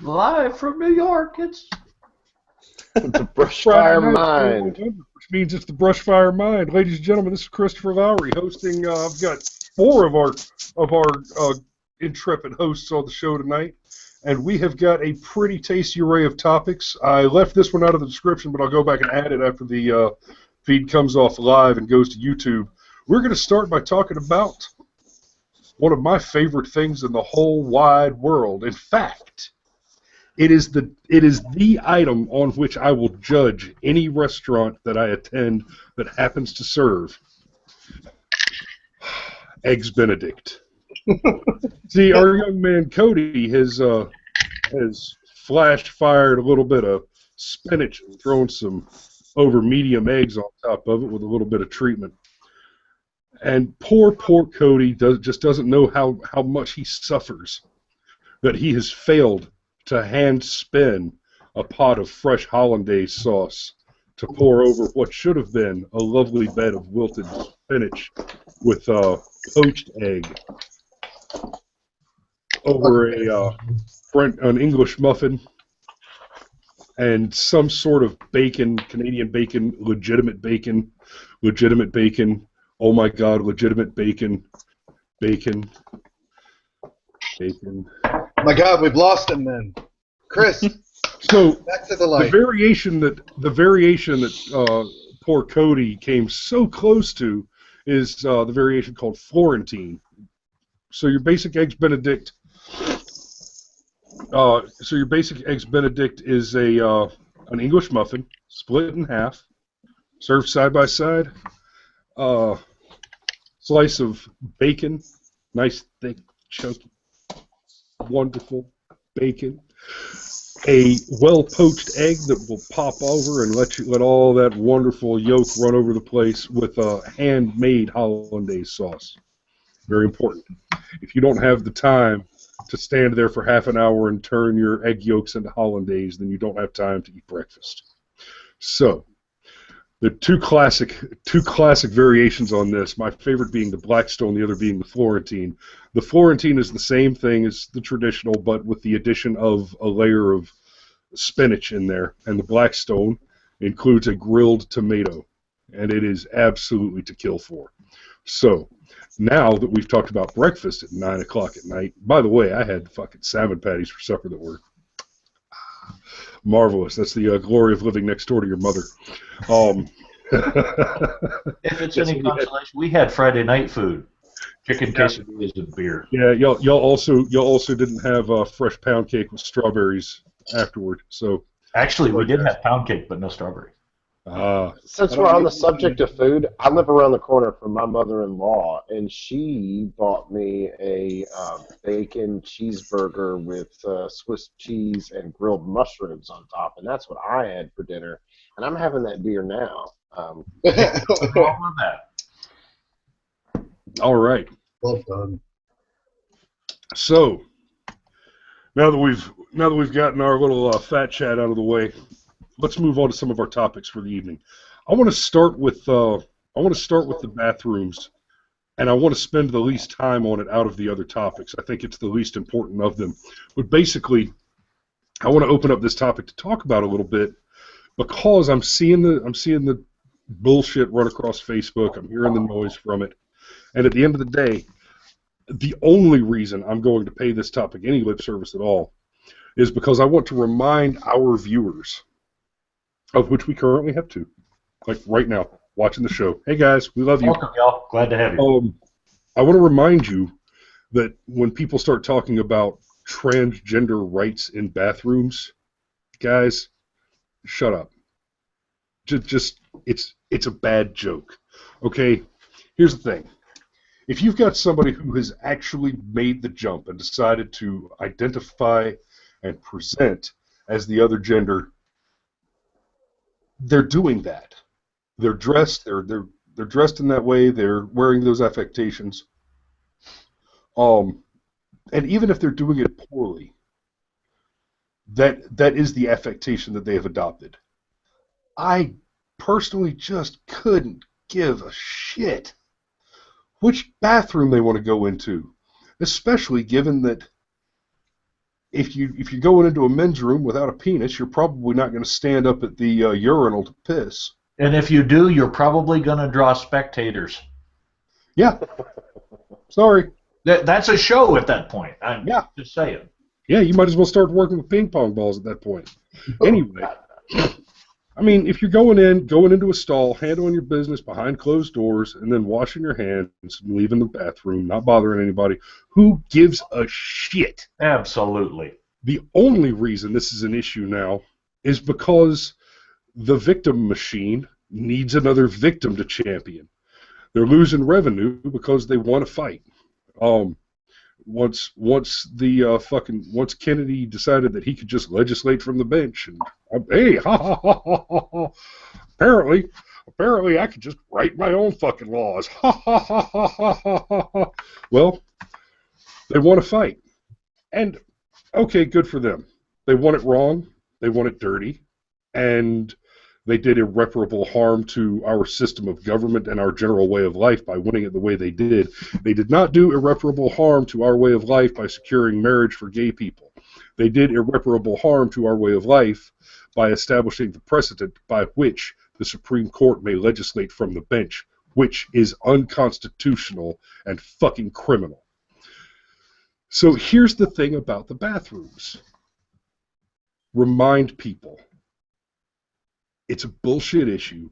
Live from New York, it's The Friday Brushfire night, Mind. November, which means it's the Brushfire Mind. Ladies and gentlemen, this is Christopher Lowry hosting. I've got four of our intrepid hosts on the show tonight, and we have got a pretty tasty array of topics. I left this one out of the description, but I'll go back and add it after the feed comes off live and goes to YouTube. We're going to start by talking about one of my favorite things in the whole wide world. In fact, it is the item on which I will judge any restaurant that I attend that happens to serve Eggs Benedict. See, our young man Cody has flash fired a little bit of spinach and thrown some over medium eggs on top of it with a little bit of treatment. And poor Cody just doesn't know how much he suffers that he has failed to hand spin a pot of fresh hollandaise sauce to pour over what should have been a lovely bed of wilted spinach with poached egg over an English muffin and some sort of bacon, Canadian bacon, legitimate bacon. Oh my God, legitimate bacon. My God, we've lost him then. Chris, So back to the the light. variation that poor Cody came so close to is the variation called Florentine. So your basic eggs Benedict. Is an English muffin split in half, served side by side. Slice of bacon, nice thick, chunky, wonderful bacon. A well-poached egg that will pop over and let all that wonderful yolk run over the place with a handmade hollandaise sauce. Very important. If you don't have the time to stand there for half an hour and turn your egg yolks into hollandaise, then you don't have time to eat breakfast. So, the two classic variations on this, my favorite being the Blackstone, the other being the Florentine. The Florentine is the same thing as the traditional, but with the addition of a layer of spinach in there. And the Blackstone includes a grilled tomato, and it is absolutely to kill for. So, now that we've talked about breakfast at 9 o'clock at night, by the way, I had fucking salmon patties for supper that were marvelous. That's the glory of living next door to your mother. if it's any consolation, we had Friday night food, chicken quesadillas and beer. Yeah, y'all also didn't have fresh pound cake with strawberries afterward. So Actually, we did have pound cake, but no strawberries. Since we're on the subject of food, I live around the corner from my mother-in-law, and she bought me a bacon cheeseburger with Swiss cheese and grilled mushrooms on top, and that's what I had for dinner. And I'm having that beer now. What's wrong with that? all right. Well done. So now that we've gotten our little fat chat out of the way, let's move on to some of our topics for the evening. I want to start with the bathrooms, and I want to spend the least time on it out of the other topics. I think it's the least important of them. But basically, I want to open up this topic to talk about a little bit because I'm seeing the bullshit run across Facebook. I'm hearing the noise from it, and at the end of the day, the only reason I'm going to pay this topic any lip service at all is because I want to remind our viewers, of which we currently have two, like right now, watching the show. Hey guys, we love you. Welcome, y'all. Glad to have you. I want to remind you that when people start talking about transgender rights in bathrooms, guys, shut up. Just it's a bad joke. Okay? Here's the thing. If you've got somebody who has actually made the jump and decided to identify and present as the other gender, they're doing that. They're dressed. They're dressed in that way. They're wearing those affectations. And even if they're doing it poorly, that is the affectation that they have adopted. I personally just couldn't give a shit which bathroom they want to go into, especially given that if you're going into a men's room without a penis, you're probably not going to stand up at the urinal to piss. And if you do, you're probably going to draw spectators. Yeah. Sorry. That's a show at that point. I'm just saying. Yeah, you might as well start working with ping pong balls at that point. Anyway, I mean, if you're going into a stall, handling your business behind closed doors, and then washing your hands and leaving the bathroom, not bothering anybody, who gives a shit? Absolutely. The only reason this is an issue now is because the victim machine needs another victim to champion. They're losing revenue because they want to fight. Once Kennedy decided that he could just legislate from the bench, and hey, apparently I could just write my own fucking laws. Well, they want to fight, and okay, good for them. They want it wrong, they want it dirty, and they did irreparable harm to our system of government and our general way of life by winning it the way they did. They did not do irreparable harm to our way of life by securing marriage for gay people. They did irreparable harm to our way of life by establishing the precedent by which the Supreme Court may legislate from the bench, which is unconstitutional and fucking criminal. So here's the thing about the bathrooms. Remind people. It's a bullshit issue,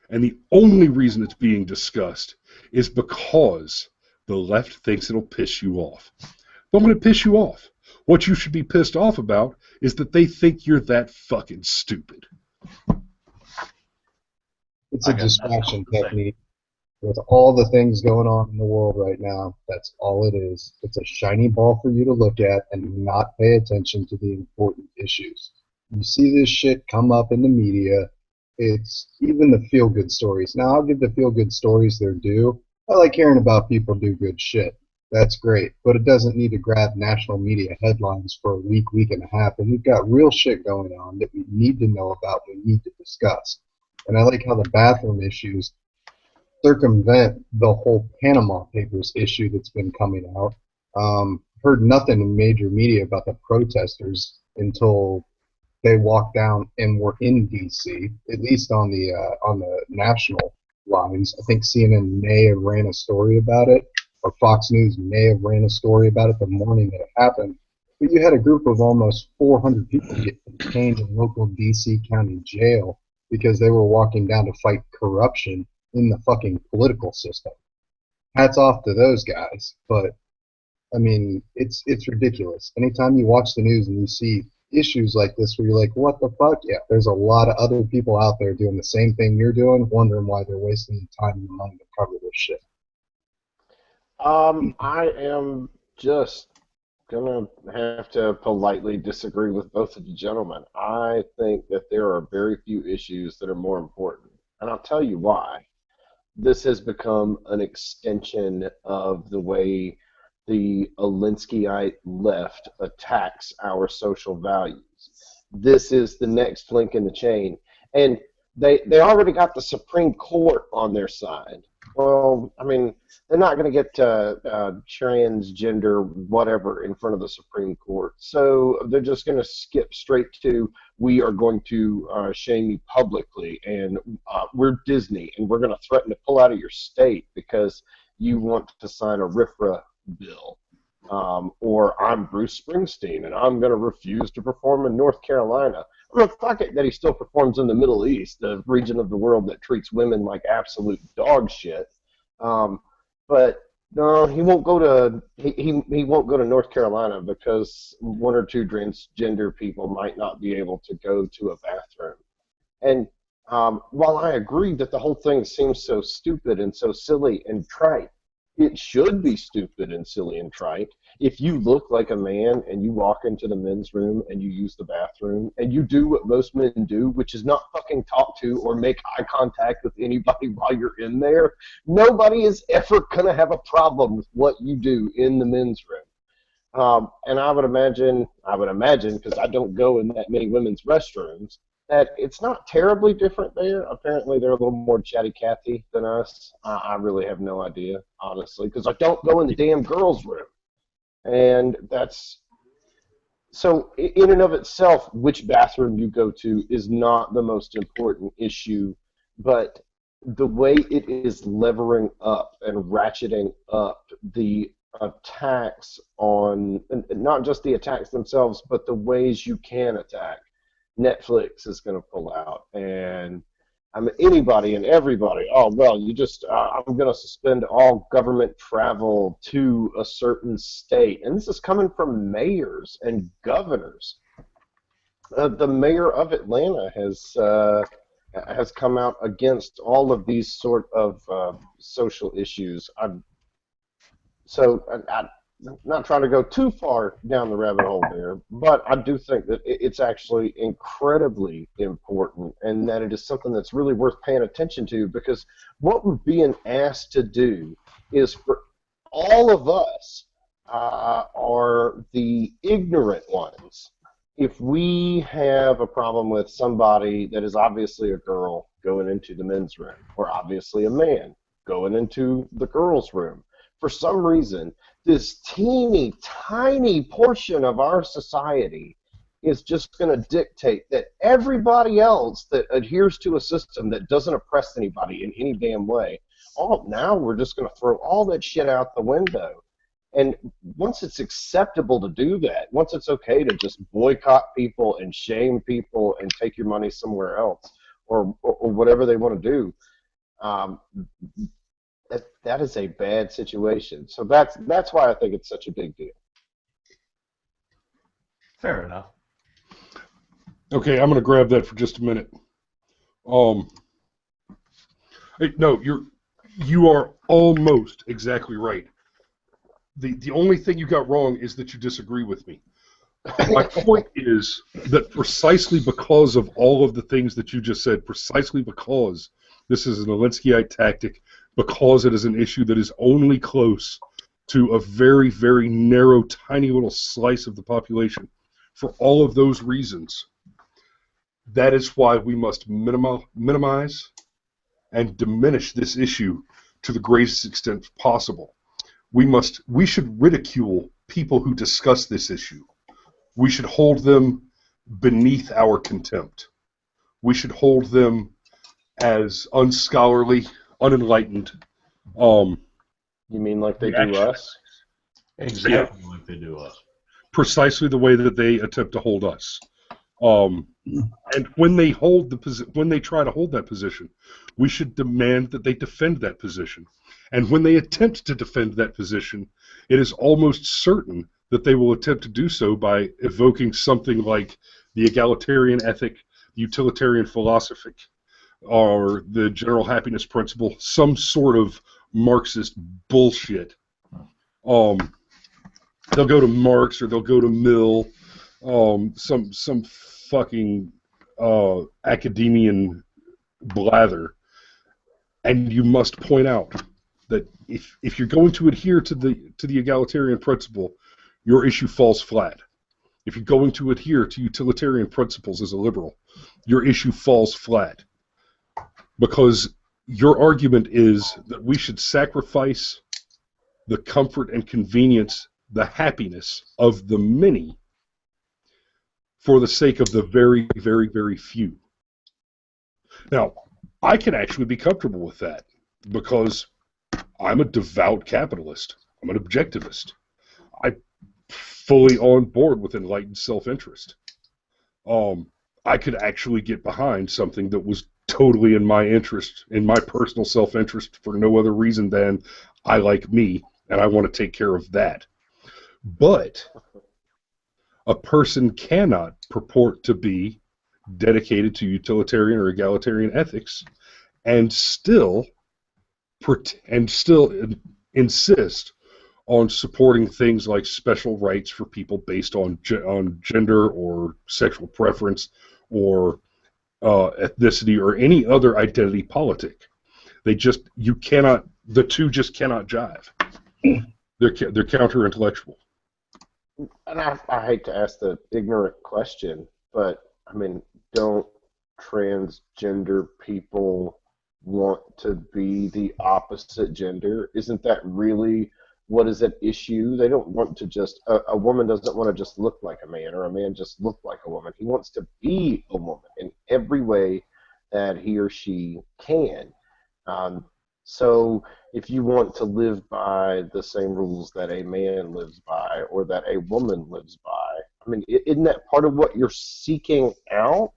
and the only reason it's being discussed is because the left thinks it'll piss you off. Don't let it piss you off. What you should be pissed off about is that they think you're that fucking stupid. It's a distraction technique. With all the things going on in the world right now, that's all it is. It's a shiny ball for you to look at and not pay attention to the important issues. You see this shit come up in the media. It's even the feel-good stories. Now, I'll give the feel-good stories their due. I like hearing about people do good shit. That's great. But it doesn't need to grab national media headlines for a week and a half. And we've got real shit going on that we need to know about, we need to discuss. And I like how the bathroom issues circumvent the whole Panama Papers issue that's been coming out. Heard nothing in major media about the protesters until they walked down and were in D.C., at least on the national lines. I think CNN may have ran a story about it, or Fox News may have ran a story about it the morning that it happened. But you had a group of almost 400 people get detained in local D.C. County jail because they were walking down to fight corruption in the fucking political system. Hats off to those guys, but I mean, it's ridiculous. Anytime you watch the news and you see issues like this where you're like, what the fuck? Yeah, there's a lot of other people out there doing the same thing you're doing, wondering why they're wasting the time and the money to cover this shit. I am just gonna have to politely disagree with both of you gentlemen. I think that there are very few issues that are more important, and I'll tell you why. This has become an extension of the way the Alinskyite left attacks our social values. This is the next link in the chain. And they already got the Supreme Court on their side. Well, I mean, they're not going to get transgender whatever in front of the Supreme Court. So they're just going to skip straight to, we are going to shame you publicly, and we're Disney, and we're going to threaten to pull out of your state because you want to sign a RFRA bill. Or I'm Bruce Springsteen, and I'm going to refuse to perform in North Carolina. Well, fuck it that he still performs in the Middle East, the region of the world that treats women like absolute dog shit. But no, he won't go to he won't go to North Carolina because one or two transgender people might not be able to go to a bathroom. And while I agree that the whole thing seems so stupid and so silly and trite, it should be stupid and silly and trite. If you look like a man and you walk into the men's room and you use the bathroom and you do what most men do, which is not fucking talk to or make eye contact with anybody while you're in there, nobody is ever going to have a problem with what you do in the men's room. And I would imagine, because I don't go in that many women's restrooms, that it's not terribly different there. Apparently they're a little more chatty-Cathy than us. I really have no idea, honestly, because I don't go in the damn girls' room. And that's So in and of itself, which bathroom you go to is not the most important issue, but the way it is levering up and ratcheting up the attacks on, and not just the attacks themselves, but the ways you can attack. Netflix is going to pull out, and I mean anybody and everybody. Oh well, you just I'm going to suspend all government travel to a certain state, and this is coming from mayors and governors. The mayor of Atlanta has come out against all of these sort of social issues. I'm not trying to go too far down the rabbit hole there, but I do think that it's actually incredibly important, and that it is something that's really worth paying attention to, because what we're being asked to do is for all of us are the ignorant ones. If we have a problem with somebody that is obviously a girl going into the men's room, or obviously a man going into the girls' room, for some reason, this teeny tiny portion of our society is just going to dictate that everybody else that adheres to a system that doesn't oppress anybody in any damn way, oh, now we're just going to throw all that shit out the window. And once it's acceptable to do that, once it's okay to just boycott people and shame people and take your money somewhere else, or whatever they want to do, that is a bad situation. So that's why I think it's such a big deal. Fair enough. Okay, I'm going to grab that for just a minute. No, you are almost exactly right. The only thing you got wrong is that you disagree with me. My point is that precisely because of all of the things that you just said, precisely because this is an Alinskyite tactic, because it is an issue that is only close to a very, very narrow, tiny little slice of the population, for all of those reasons, that is why we must minimize and diminish this issue to the greatest extent possible. We should ridicule people who discuss this issue. We should hold them beneath our contempt. We should hold them as unscholarly, unenlightened. You mean like they do us? Exactly like they do us. Precisely the way that they attempt to hold us. And when they try to hold that position, we should demand that they defend that position. And when they attempt to defend that position, it is almost certain that they will attempt to do so by evoking something like the egalitarian ethic, utilitarian philosophy, or the general happiness principle, some sort of Marxist bullshit. They'll go to Marx or they'll go to Mill, some fucking academician blather, and you must point out that if you're going to adhere to the egalitarian principle, your issue falls flat. If you're going to adhere to utilitarian principles as a liberal, your issue falls flat. Because your argument is that we should sacrifice the comfort and convenience, the happiness of the many for the sake of the very, very, very few. Now, I can actually be comfortable with that because I'm a devout capitalist. I'm an objectivist. I'm fully on board with enlightened self-interest. I could actually get behind something that was totally in my interest, in my personal self-interest, for no other reason than I like me and I want to take care of that. But a person cannot purport to be dedicated to utilitarian or egalitarian ethics and still insist on supporting things like special rights for people based on gender or sexual preference or ethnicity or any other identity politic. The two just cannot jive. They're counter-intellectual. And I hate to ask the ignorant question, but I mean, don't transgender people want to be the opposite gender? Isn't that really what is at issue. They don't want to just, a woman doesn't want to just look like a man, or a man just look like a woman. He wants to be a woman in every way that he or she can. So if you want to live by the same rules that a man lives by or that a woman lives by, I mean, isn't that part of what you're seeking out?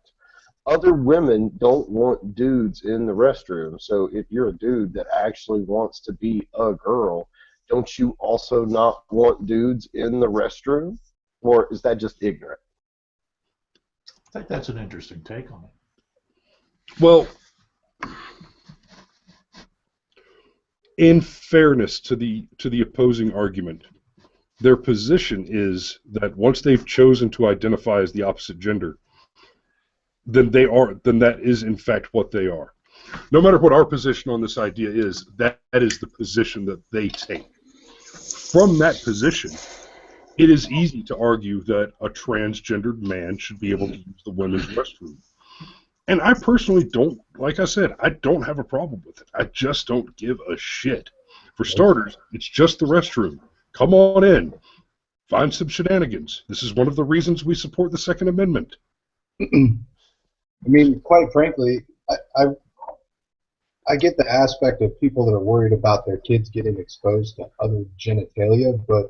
Other women don't want dudes in the restroom. So if you're a dude that actually wants to be a girl, don't you also not want dudes in the restroom? Or is that just ignorant? I think that's an interesting take on it. Well, in fairness to the opposing argument, their position is that once they've chosen to identify as the opposite gender, then that is in fact what they are. No matter what our position on this idea is, that is the position that they take. From that position, it is easy to argue that a transgendered man should be able to use the women's restroom. And I personally don't, like I said, I don't have a problem with it. I just don't give a shit. For starters, it's just the restroom. Come on in. Find some shenanigans. This is one of the reasons we support the Second Amendment. I mean, quite frankly, I get the aspect of people that are worried about their kids getting exposed to other genitalia, but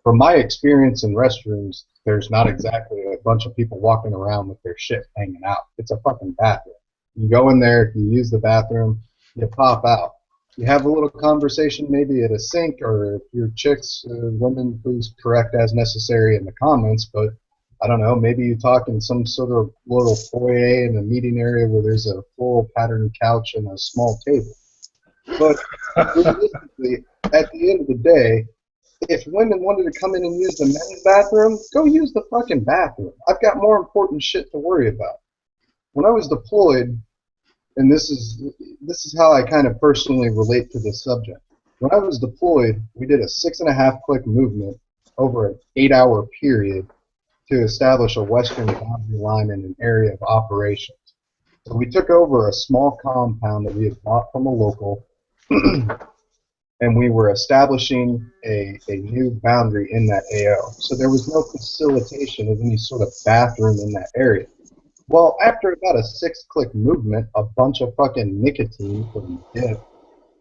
from my experience in restrooms, there's not exactly a bunch of people walking around with their shit hanging out. It's a fucking bathroom. You go in there, you use the bathroom, you pop out. You have a little conversation maybe at a sink, or if your chicks, women, please correct as necessary in the comments, but I don't know, maybe you talk in some sort of little foyer in a meeting area where there's a full patterned couch and a small table. But realistically, at the end of the day, if women wanted to come in and use the men's bathroom, go use the fucking bathroom. I've got more important shit to worry about. When I was deployed, and this is how I kind of personally relate to this subject. When I was deployed, we did a 6.5 click movement over an 8-hour period to establish a western boundary line in an area of operations. So we took over a small compound that we had bought from a local, and we were establishing a new boundary in that AO. So there was no facilitation of any sort of bathroom in that area. Well, after about a 6-click movement, a bunch of fucking nicotine from dip,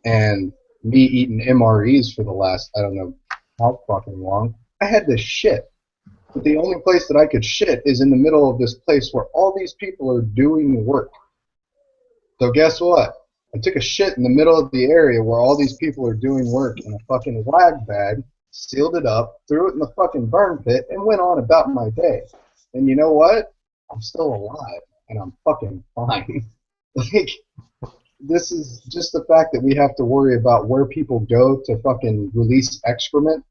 and me eating MREs for the last, I don't know how fucking long, I had to shit. But the only place that I could shit is in the middle of this place where all these people are doing work. So guess what? I took a shit in the middle of the area where all these people are doing work in a fucking wag bag, sealed it up, threw it in the fucking burn pit, and went on about my day. And you know what? I'm still alive, and I'm fucking fine. Like, this is just the fact that we have to worry about where people go to fucking release excrement.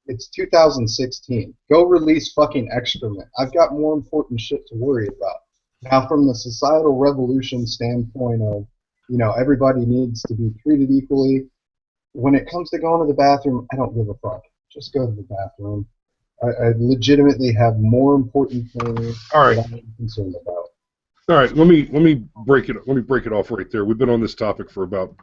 It's 2016. Go release fucking excrement. I've got more important shit to worry about. Now, from the societal revolution standpoint of, you know, everybody needs to be treated equally, when it comes to going to the bathroom, I don't give a fuck. Just go to the bathroom. I legitimately have more important things that I'm concerned about. All right, let me break it off right there. We've been on this topic for about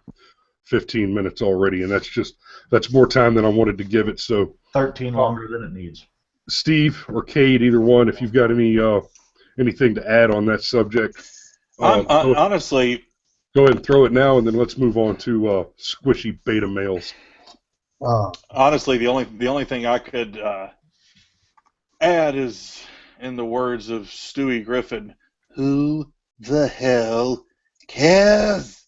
15 minutes already, and that's more time than I wanted to give it. So 13 longer than it needs. Steve or Cade, either one, if you've got anything to add on that subject, honestly, go ahead and throw it now, and then let's move on to squishy beta males. Honestly, the only thing I could add is, in the words of Stewie Griffin, who the hell cares?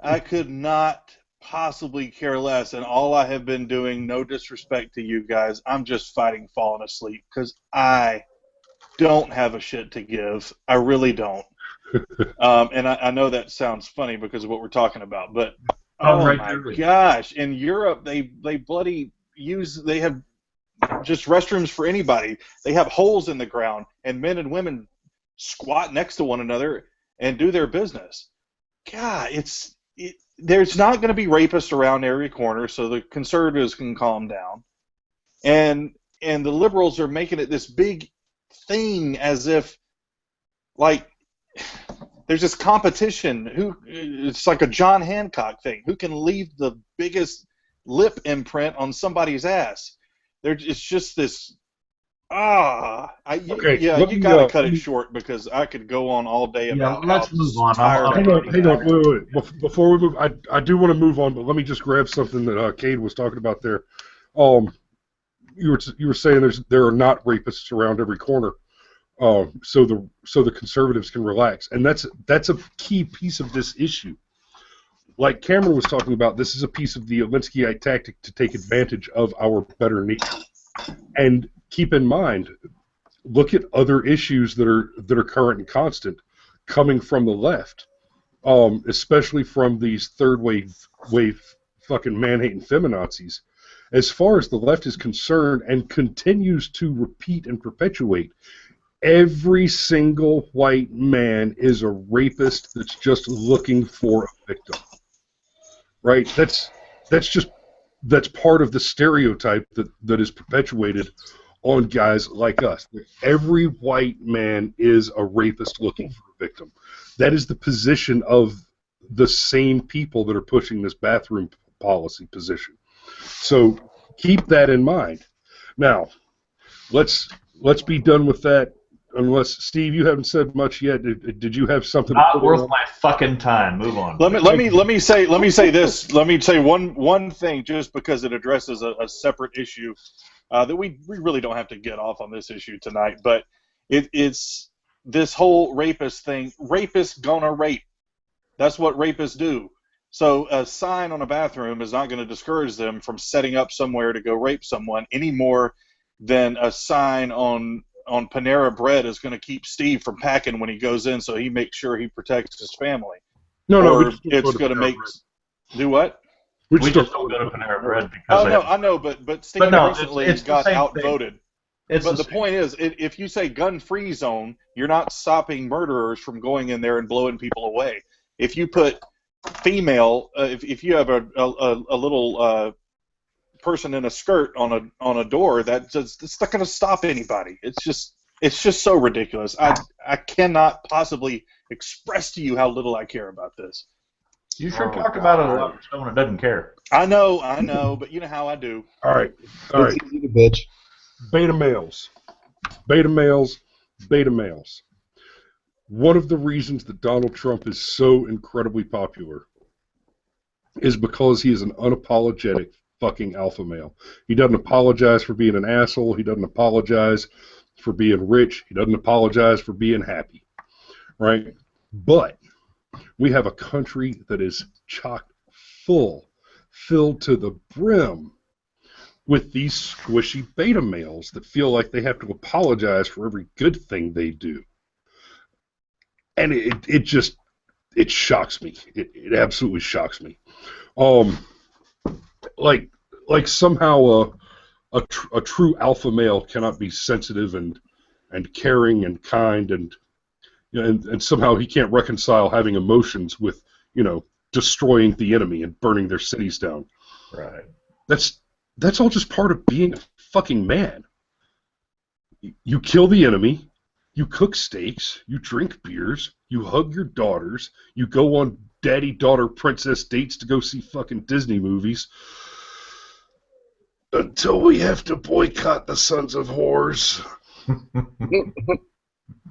I could not possibly care less, and all I have been doing, no disrespect to you guys, I'm just fighting falling asleep, because I don't have a shit to give. I really don't. And I know that sounds funny because of what we're talking about, but oh my gosh, in Europe they bloody they have just restrooms for anybody. They have holes in the ground, and men and women squat next to one another and do their business. God, there's not going to be rapists around every corner, so the conservatives can calm down. And the liberals are making it this big thing as if, like, there's this competition. It's like a John Hancock thing. Who can leave the biggest lip imprint on somebody's ass. It's just this. You gotta cut it short because I could go on all day about. Yeah, let's move on. Hang on, wait. Before we move, I do want to move on, but let me just grab something that Cade was talking about there. You were saying there are not rapists around every corner, so the conservatives can relax, and that's a key piece of this issue. Like Cameron was talking about, this is a piece of the Alinskyite tactic to take advantage of our better nature. And keep in mind, look at other issues that are current and constant coming from the left, especially from these third wave fucking man-hating feminazis. As far as the left is concerned, and continues to repeat and perpetuate, every single white man is a rapist that's just looking for a victim. Right? That's part of the stereotype that is perpetuated on guys like us. Every white man is a rapist looking for a victim. That is the position of the same people that are pushing this bathroom policy position. So keep that in mind. Now, let's be done with that. Unless Steve, you haven't said much yet. Did you have something? Not worth my fucking time. Move on. Let me say this. Let me say one thing, just because it addresses a separate issue that we really don't have to get off on this issue tonight. But it's this whole rapist thing. Rapists gonna rape. That's what rapists do. So a sign on a bathroom is not going to discourage them from setting up somewhere to go rape someone any more than a sign on Panera Bread is going to keep Steve from packing when he goes in, so he makes sure he protects his family. Or it's going to make do what? We just don't go to Panera Bread because I know, but Steve recently got outvoted. But the point is, if you say gun-free zone, you're not stopping murderers from going in there and blowing people away. If you put female, if you have a little person in a skirt on a door, it's not going to stop anybody. It's just so ridiculous. I cannot possibly express to you how little I care about this. You sure talk about it a lot for someone that doesn't care. I know, but you know how I do. All right. It's easy to bitch. Beta males. One of the reasons that Donald Trump is so incredibly popular is because he is an unapologetic fucking alpha male. He doesn't apologize for being an asshole. He doesn't apologize for being rich. He doesn't apologize for being happy. Right? But we have a country that is chock full, filled to the brim with these squishy beta males that feel like they have to apologize for every good thing they do. And it shocks me. It absolutely shocks me. Like somehow a true alpha male cannot be sensitive and caring and kind and somehow he can't reconcile having emotions with destroying the enemy and burning their cities down. Right. That's all just part of being a fucking man. You kill the enemy, you cook steaks, you drink beers, you hug your daughters, you go on daddy-daughter princess dates to go see fucking Disney movies, until we have to boycott the Sons of Whores.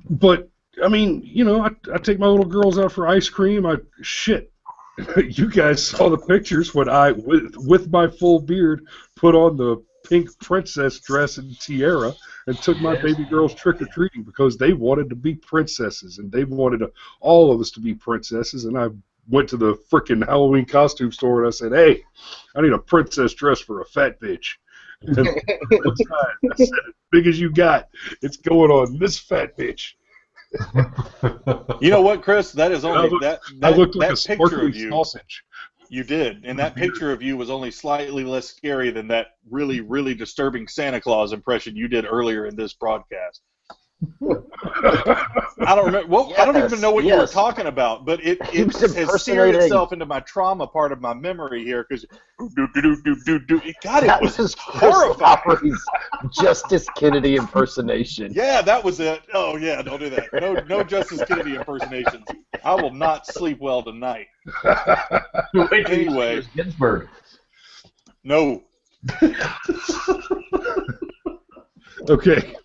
But, I mean, I take my little girls out for ice cream. You guys saw the pictures when I, with my full beard, put on the pink princess dress and tiara and took my baby girls trick-or-treating because they wanted to be princesses and they wanted all of us to be princesses. And I went to the frickin' Halloween costume store and I said, hey, I need a princess dress for a fat bitch. And I said, as big as you got, it's going on this fat bitch. You know what, Chris? That is only I looked like that a picture of sparkly you. sausage. You did, and that picture of you was only slightly less scary than that really, really disturbing Santa Claus impression you did earlier in this broadcast. I don't remember. Well, I don't even know what you were talking about, but it has seared itself into my trauma part of my memory here because God, it was horrifying. Justice Kennedy impersonation. Yeah, that was it. Oh yeah, don't do that. No Justice Kennedy impersonations. I will not sleep well tonight. Anyway, Ginsburg. No. Okay,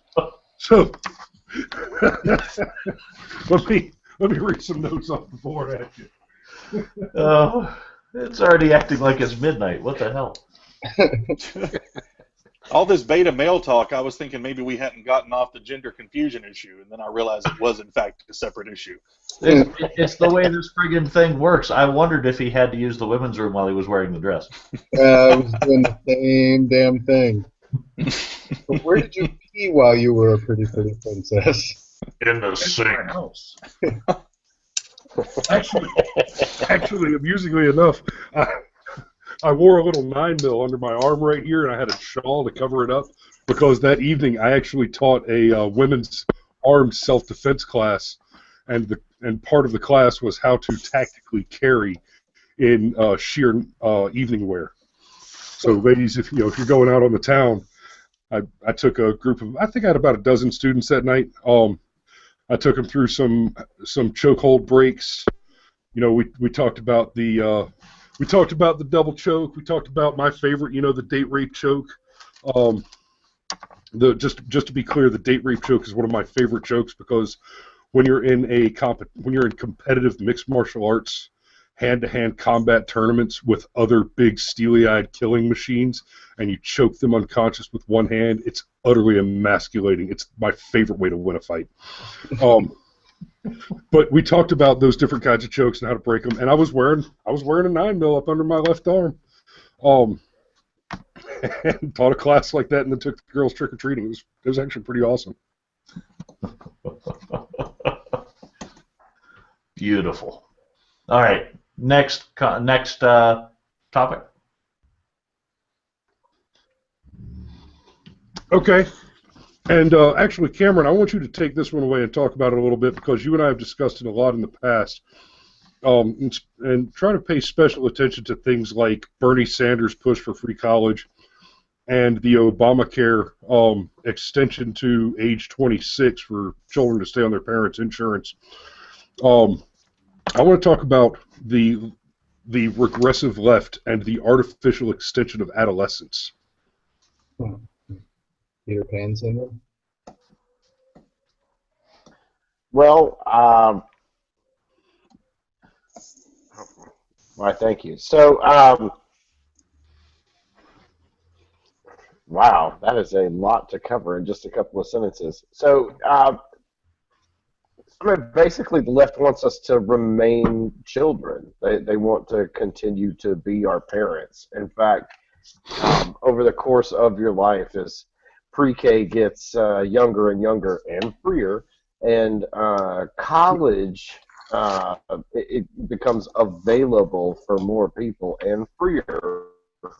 so let me read some notes off the board at you. It's already acting like it's midnight. What the hell? All this beta male talk, I was thinking maybe we hadn't gotten off the gender confusion issue, and then I realized it was, in fact, a separate issue. It's the way this friggin' thing works. I wondered if he had to use the women's room while he was wearing the dress. I was doing the same damn thing. But where did you pee while you were a pretty princess? In the sink. House. Actually, amusingly enough, I wore a little 9mm under my arm right here, and I had a shawl to cover it up because that evening I actually taught a women's armed self-defense class, and part of the class was how to tactically carry in sheer evening wear. So, ladies, if you're going out on the town, I took a group of, I think I had about a dozen students that night. I took them through some chokehold breaks. We talked about the double choke. We talked about my favorite, the date rape choke. Just to be clear, the date rape choke is one of my favorite chokes because when you're in competitive mixed martial arts, hand-to-hand combat tournaments with other big steely-eyed killing machines, and you choke them unconscious with one hand, it's utterly emasculating. It's my favorite way to win a fight. But we talked about those different kinds of chokes and how to break them, and I was wearing a 9mm up under my left arm, and taught a class like that, and then took the girls trick or treating. It was actually pretty awesome. Beautiful. All right, next topic. Okay. And actually, Cameron, I want you to take this one away and talk about it a little bit because you and I have discussed it a lot in the past. And try to pay special attention to things like Bernie Sanders' push for free college and the Obamacare extension to age 26 for children to stay on their parents' insurance. I want to talk about the regressive left and the artificial extension of adolescence. Peter Pan syndrome? Well, why, thank you. So, wow, that is a lot to cover in just a couple of sentences. So, basically, the left wants us to remain children. They want to continue to be our parents. In fact, over the course of your life, as pre-K gets younger and younger and freer, and college it becomes available for more people and freer,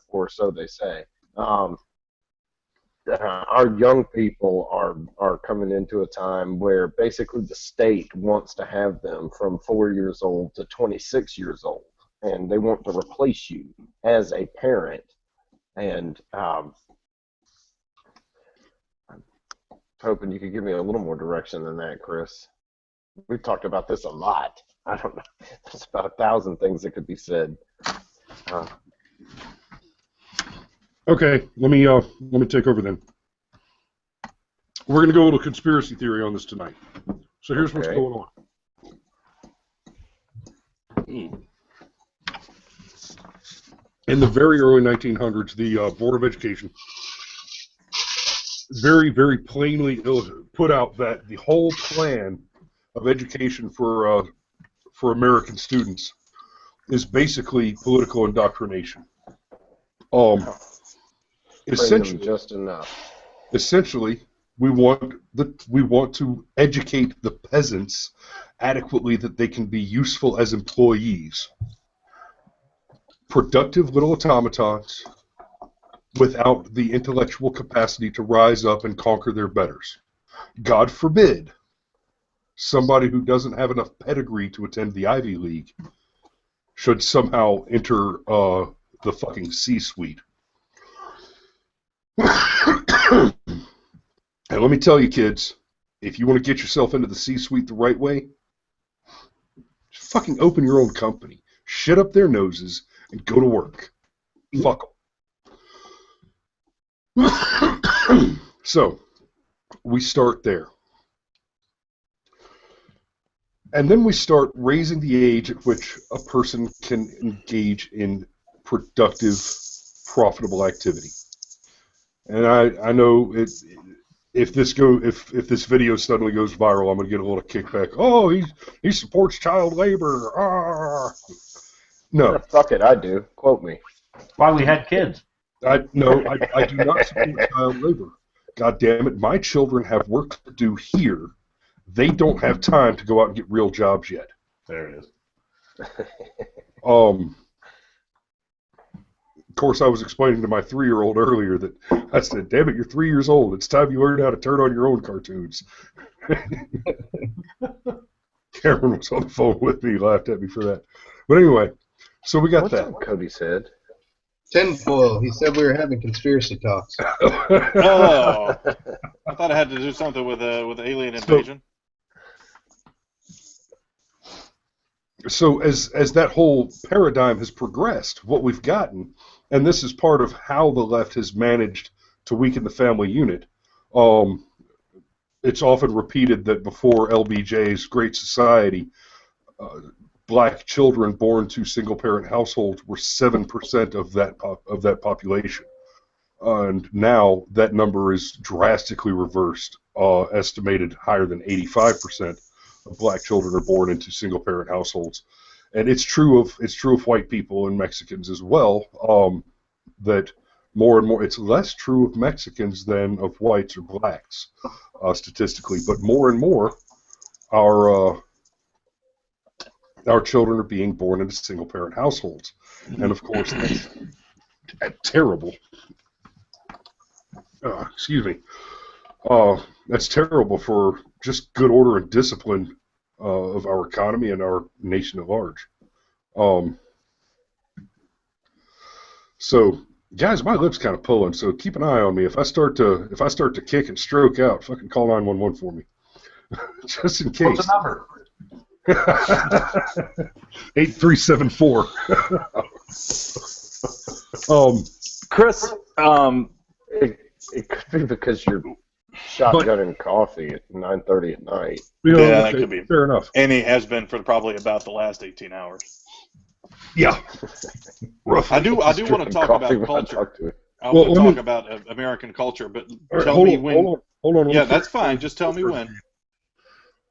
or so they say. Our young people are coming into a time where basically the state wants to have them from 4 years old to 26 years old, and they want to replace you as a parent. And I'm hoping you could give me a little more direction than that, Chris. We've talked about this a lot. I don't know. There's about 1,000 things that could be said. Okay, let me take over then. We're going to go a little conspiracy theory on this tonight. So here's what's going on. In the very early 1900s, the Board of Education very, very plainly put out that the whole plan of education for American students is basically political indoctrination. Essentially, just enough. Essentially, we want to educate the peasants adequately that they can be useful as employees, productive little automatons without the intellectual capacity to rise up and conquer their betters. God forbid somebody who doesn't have enough pedigree to attend the Ivy League should somehow enter the fucking C-suite. And let me tell you, kids, if you want to get yourself into the C-suite the right way, just fucking open your own company, shut up their noses, and go to work. Fuck them. So, we start there. And then we start raising the age at which a person can engage in productive, profitable activity. And I know if this video suddenly goes viral, I'm going to get a little kickback. Oh, he supports child labor. Ah. No. Yeah, fuck it, I do. Quote me. Why we had kids. I do not support child labor. God damn it, my children have work to do here. They don't have time to go out and get real jobs yet. There it is. Of course, I was explaining to my 3-year-old earlier that I said, damn it, you're 3 years old. It's time you learn how to turn on your own cartoons. Cameron was on the phone with me. He laughed at me for that. But anyway, so we got What's that. on Cody's head? Tinfoil. He said we were having conspiracy talks. Oh, I thought it had to do something with alien invasion. So as that whole paradigm has progressed, what we've gotten, and this is part of how the left has managed to weaken the family unit, it's often repeated that before LBJ's Great Society, black children born to single-parent households were 7% of that population. And now that number is drastically reversed, estimated higher than 85% of black children are born into single-parent households. And it's true of white people and Mexicans as well, that more and more, it's less true of Mexicans than of whites or blacks, statistically, but more and more our children are being born into single-parent households. And of course, that's terrible. Excuse me. That's terrible for just good order and discipline of our economy and our nation at large. So, guys, my lip's kind of pulling, so keep an eye on me. If I start to kick and stroke out, fucking call 911 for me, just in case. What's the number? 8374. Chris, it could be because you're shotgunning coffee at 9:30 at night. Yeah, that could be. Fair enough. And he has been for probably about the last 18 hours. Yeah. I do want to talk about culture. I want to talk about American culture, but tell me when. Hold on. Yeah, that's fine. Just tell me when.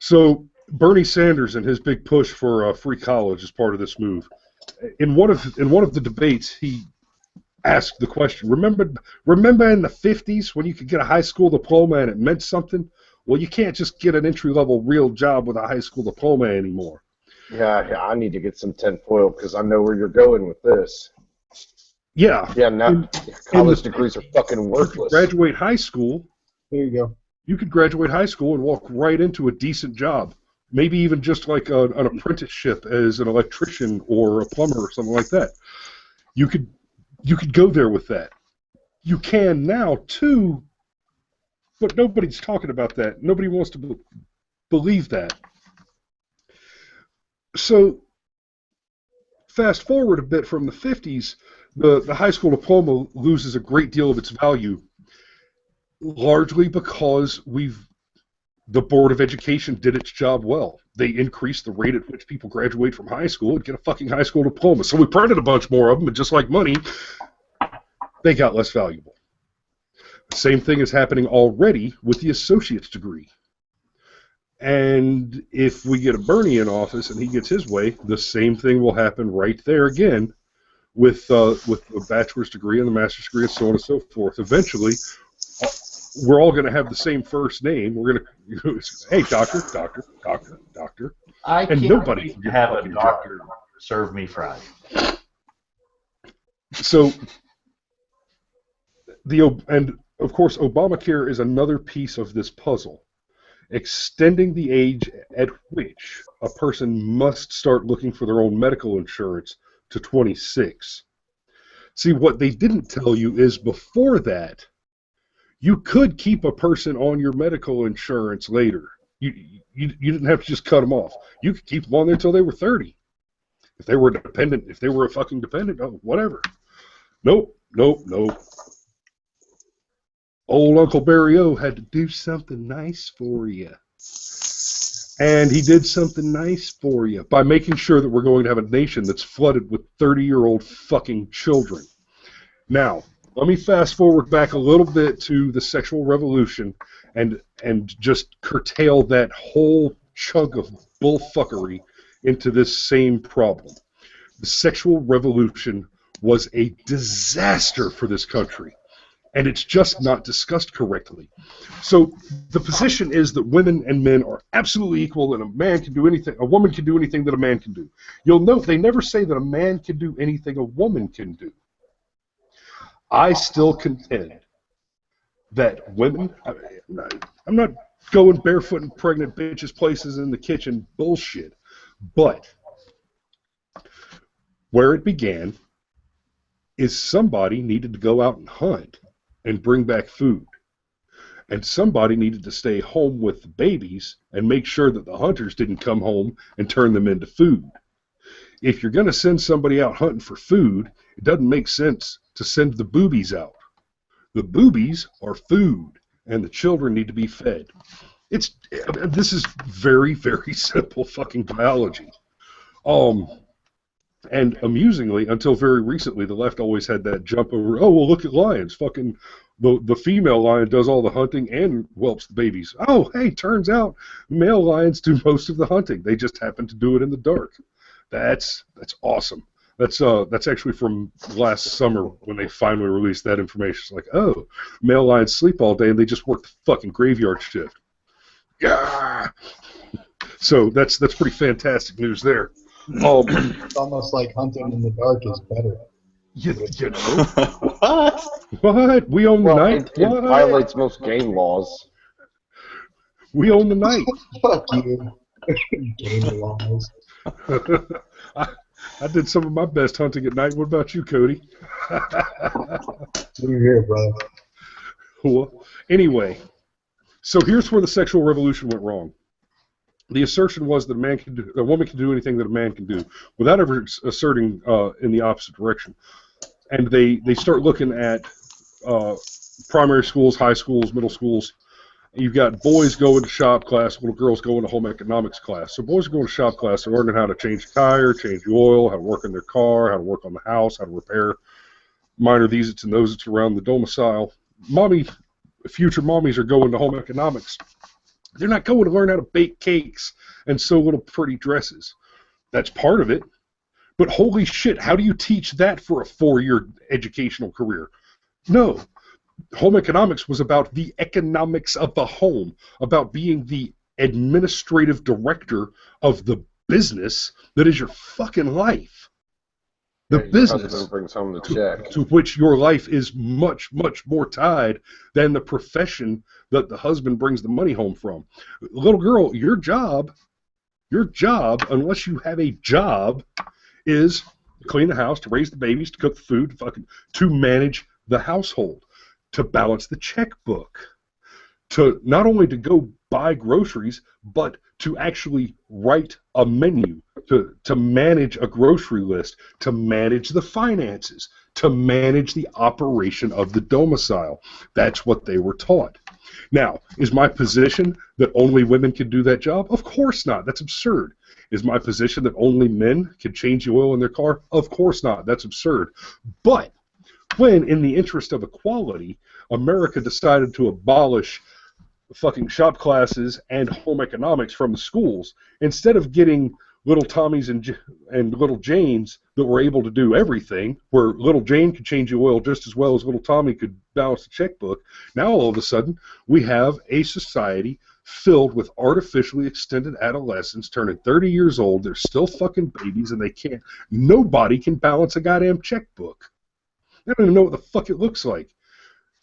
So Bernie Sanders and his big push for free college is part of this move. In one of the debates, he asked the question, remember in the 50s when you could get a high school diploma and it meant something? Well, you can't just get an entry-level real job with a high school diploma anymore. Yeah, I need to get some tinfoil because I know where you're going with this. Yeah. Yeah, now college degrees are fucking worthless. Graduate high school. There you go. You could graduate high school and walk right into a decent job. Maybe even just like an apprenticeship as an electrician or a plumber or something like that. You could go there with that. You can now, too, but nobody's talking about that. Nobody wants to believe that. So, fast forward a bit from the 50s, the high school diploma loses a great deal of its value, largely because the Board of Education did its job well. They increased the rate at which people graduate from high school and get a fucking high school diploma. So we printed a bunch more of them, and just like money, they got less valuable. The same thing is happening already with the associate's degree. And if we get a Bernie in office and he gets his way, the same thing will happen right there again with the bachelor's degree and the master's degree and so on and so forth. Eventually, we're all going to have the same first name. We're going to, hey, doctor. I and can't nobody wait can to get have a a fucking doctor serve me fries. So, and of course, Obamacare is another piece of this puzzle, extending the age at which a person must start looking for their own medical insurance to 26. See, what they didn't tell you is before that, you could keep a person on your medical insurance later. You didn't have to just cut them off. You could keep them on there until they were 30. If they were dependent, if they were a fucking dependent, oh, whatever. Nope. old Uncle Barry O had to do something nice for you. And he did something nice for you by making sure that we're going to have a nation that's flooded with 30-year-old fucking children. Now, let me fast forward back a little bit to the sexual revolution and just curtail that whole chunk of bullfuckery into this same problem. The sexual revolution was a disaster for this country, and it's just not discussed correctly. So the position is that women and men are absolutely equal, and a man can do anything, a woman can do anything that a man can do. You'll note they never say that a man can do anything a woman can do. I still contend that women, I'm not going barefoot and pregnant bitches places in the kitchen bullshit, but where it began is somebody needed to go out and hunt and bring back food. And somebody needed to stay home with the babies and make sure that the hunters didn't come home and turn them into food. If you're going to send somebody out hunting for food, it doesn't make sense to send the boobies out. The boobies are food, and the children need to be fed. This is very, very simple fucking biology. And amusingly, until very recently, the left always had that jump over, oh, well, look at lions. Fucking the female lion does all the hunting and whelps the babies. Oh, hey, turns out male lions do most of the hunting. They just happen to do it in the dark. That's awesome. That's actually from last summer when they finally released that information. It's like, oh, male lions sleep all day and they just work the fucking graveyard shift. Yeah. So that's pretty fantastic news there. It's almost like hunting in the dark is better. You know? What? We own the night? It violates most game laws. We own the night. Fuck you. Game laws. I did some of my best hunting at night. What about you, Cody? You're here, brother. Well, anyway, so here's where the sexual revolution went wrong. The assertion was that a woman can do anything that a man can do, without ever asserting in the opposite direction. And they start looking at primary schools, high schools, middle schools. You've got boys going to shop class, little girls going to home economics class. So boys are going to shop class, they're learning how to change a tire, change the oil, how to work in their car, how to work on the house, how to repair minor these-its and those-its around the domicile. Future mommies are going to home economics. They're not going to learn how to bake cakes and sew little pretty dresses. That's part of it. But holy shit, how do you teach that for a 4-year educational career? No. Home economics was about the economics of the home, about being the administrative director of the business that is your fucking life. The business brings home the check. To which your life is much, much more tied than the profession that the husband brings the money home from. Little girl, your job, unless you have a job, is to clean the house, to raise the babies, to cook the food, to manage the household, to balance the checkbook, to not only to go buy groceries, but to actually write a menu, to manage a grocery list, to manage the finances, to manage the operation of the domicile. That's what they were taught. Now, is my position that only women can do that job? Of course not. That's absurd. Is my position that only men can change the oil in their car? Of course not. That's absurd. But when, in the interest of equality, America decided to abolish fucking shop classes and home economics from the schools, instead of getting little Tommies and little Janes that were able to do everything, where little Jane could change the oil just as well as little Tommy could balance the checkbook, now all of a sudden we have a society filled with artificially extended adolescents turning 30 years old. They're still fucking babies, and nobody can balance a goddamn checkbook. They don't even know what the fuck it looks like.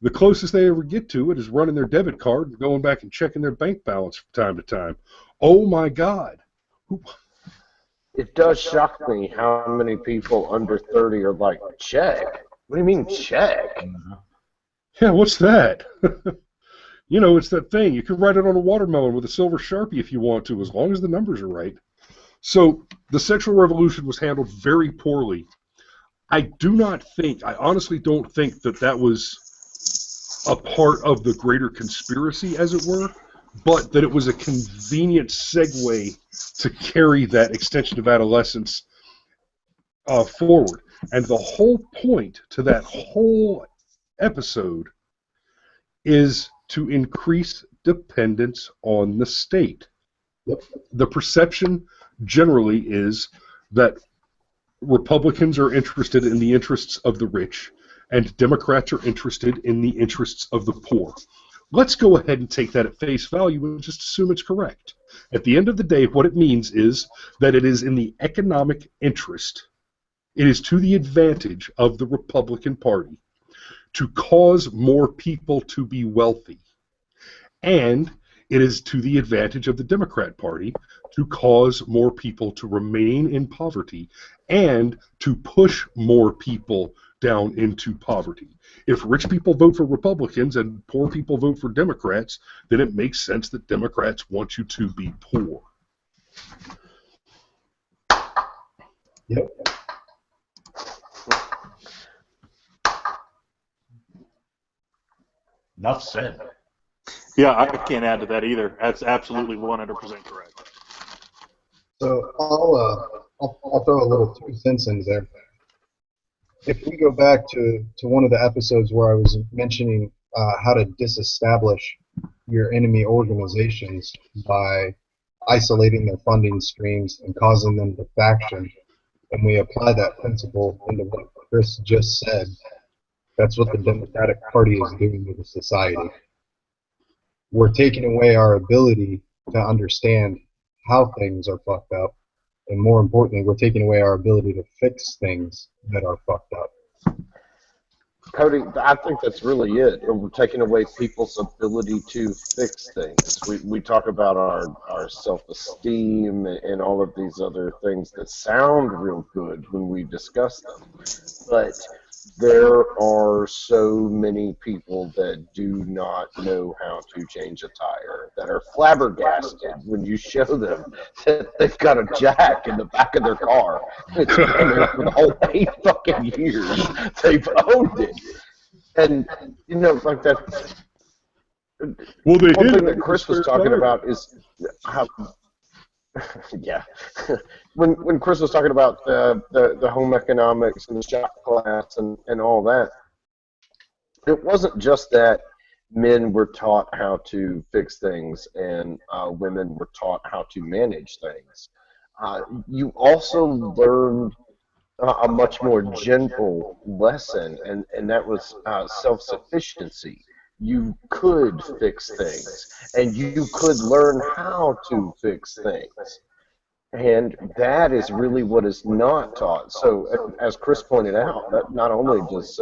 The closest they ever get to it is running their debit card and going back and checking their bank balance from time to time. Oh my God. It does shock me how many people under 30 are like, check? What do you mean, check? Yeah, what's that? You know, it's that thing. You can write it on a watermelon with a silver Sharpie if you want to, as long as the numbers are right. So the sexual revolution was handled very poorly. I honestly don't think that was a part of the greater conspiracy, as it were, but that it was a convenient segue to carry that extension of adolescence forward. And the whole point to that whole episode is to increase dependence on the state. The perception generally is that Republicans are interested in the interests of the rich, and Democrats are interested in the interests of the poor. Let's go ahead and take that at face value and just assume it's correct. At the end of the day, what it means is that it is in the economic interest, it is to the advantage of the Republican Party to cause more people to be wealthy. And it is to the advantage of the Democrat Party to cause more people to remain in poverty and to push more people down into poverty. If rich people vote for Republicans and poor people vote for Democrats, then it makes sense that Democrats want you to be poor. Yep. Enough said. Yeah, I can't add to that either. That's absolutely 100% correct. So I'll throw a little 2 cents in there. If we go back to one of the episodes where I was mentioning how to disestablish your enemy organizations by isolating their funding streams and causing them to faction, and we apply that principle into what Chris just said, that's what the Democratic Party is doing to the society. We're taking away our ability to understand how things are fucked up, and more importantly, we're taking away our ability to fix things that are fucked up. Cody, I think that's really it. We're taking away people's ability to fix things. We talk about our self-esteem and all of these other things that sound real good when we discuss them. But there are so many people that do not know how to change a tire, that are flabbergasted when you show them that they've got a jack in the back of their car. It's been there for the whole 8 fucking years. They've owned it. And, you know, like that. Well, they one did. thing that Chris was talking about is how. Yeah, when Chris was talking about the home economics and the shop class and all that, it wasn't just that men were taught how to fix things and women were taught how to manage things. You also learned a much more gentle lesson, and that was self-sufficiency. You could fix things, and you could learn how to fix things. And that is really what is not taught. So, as Chris pointed out, that not only does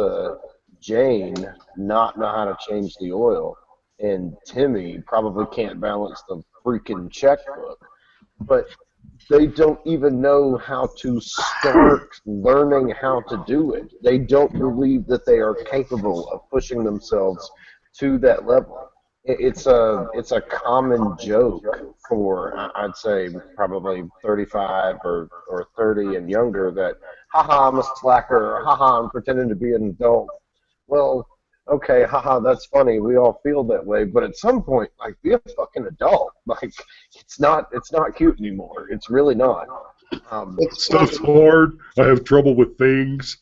Jane not know how to change the oil, and Timmy probably can't balance the freaking checkbook, but they don't even know how to start learning how to do it. They don't believe that they are capable of pushing themselves to that level. It's a common joke for, I'd say, probably 35 or 30 and younger that, haha, I'm a slacker, or haha, I'm pretending to be an adult. Well, okay, haha, that's funny. We all feel that way, but at some point, like, be a fucking adult. Like, it's not cute anymore. It's really not. Stuff's hard. I have trouble with things.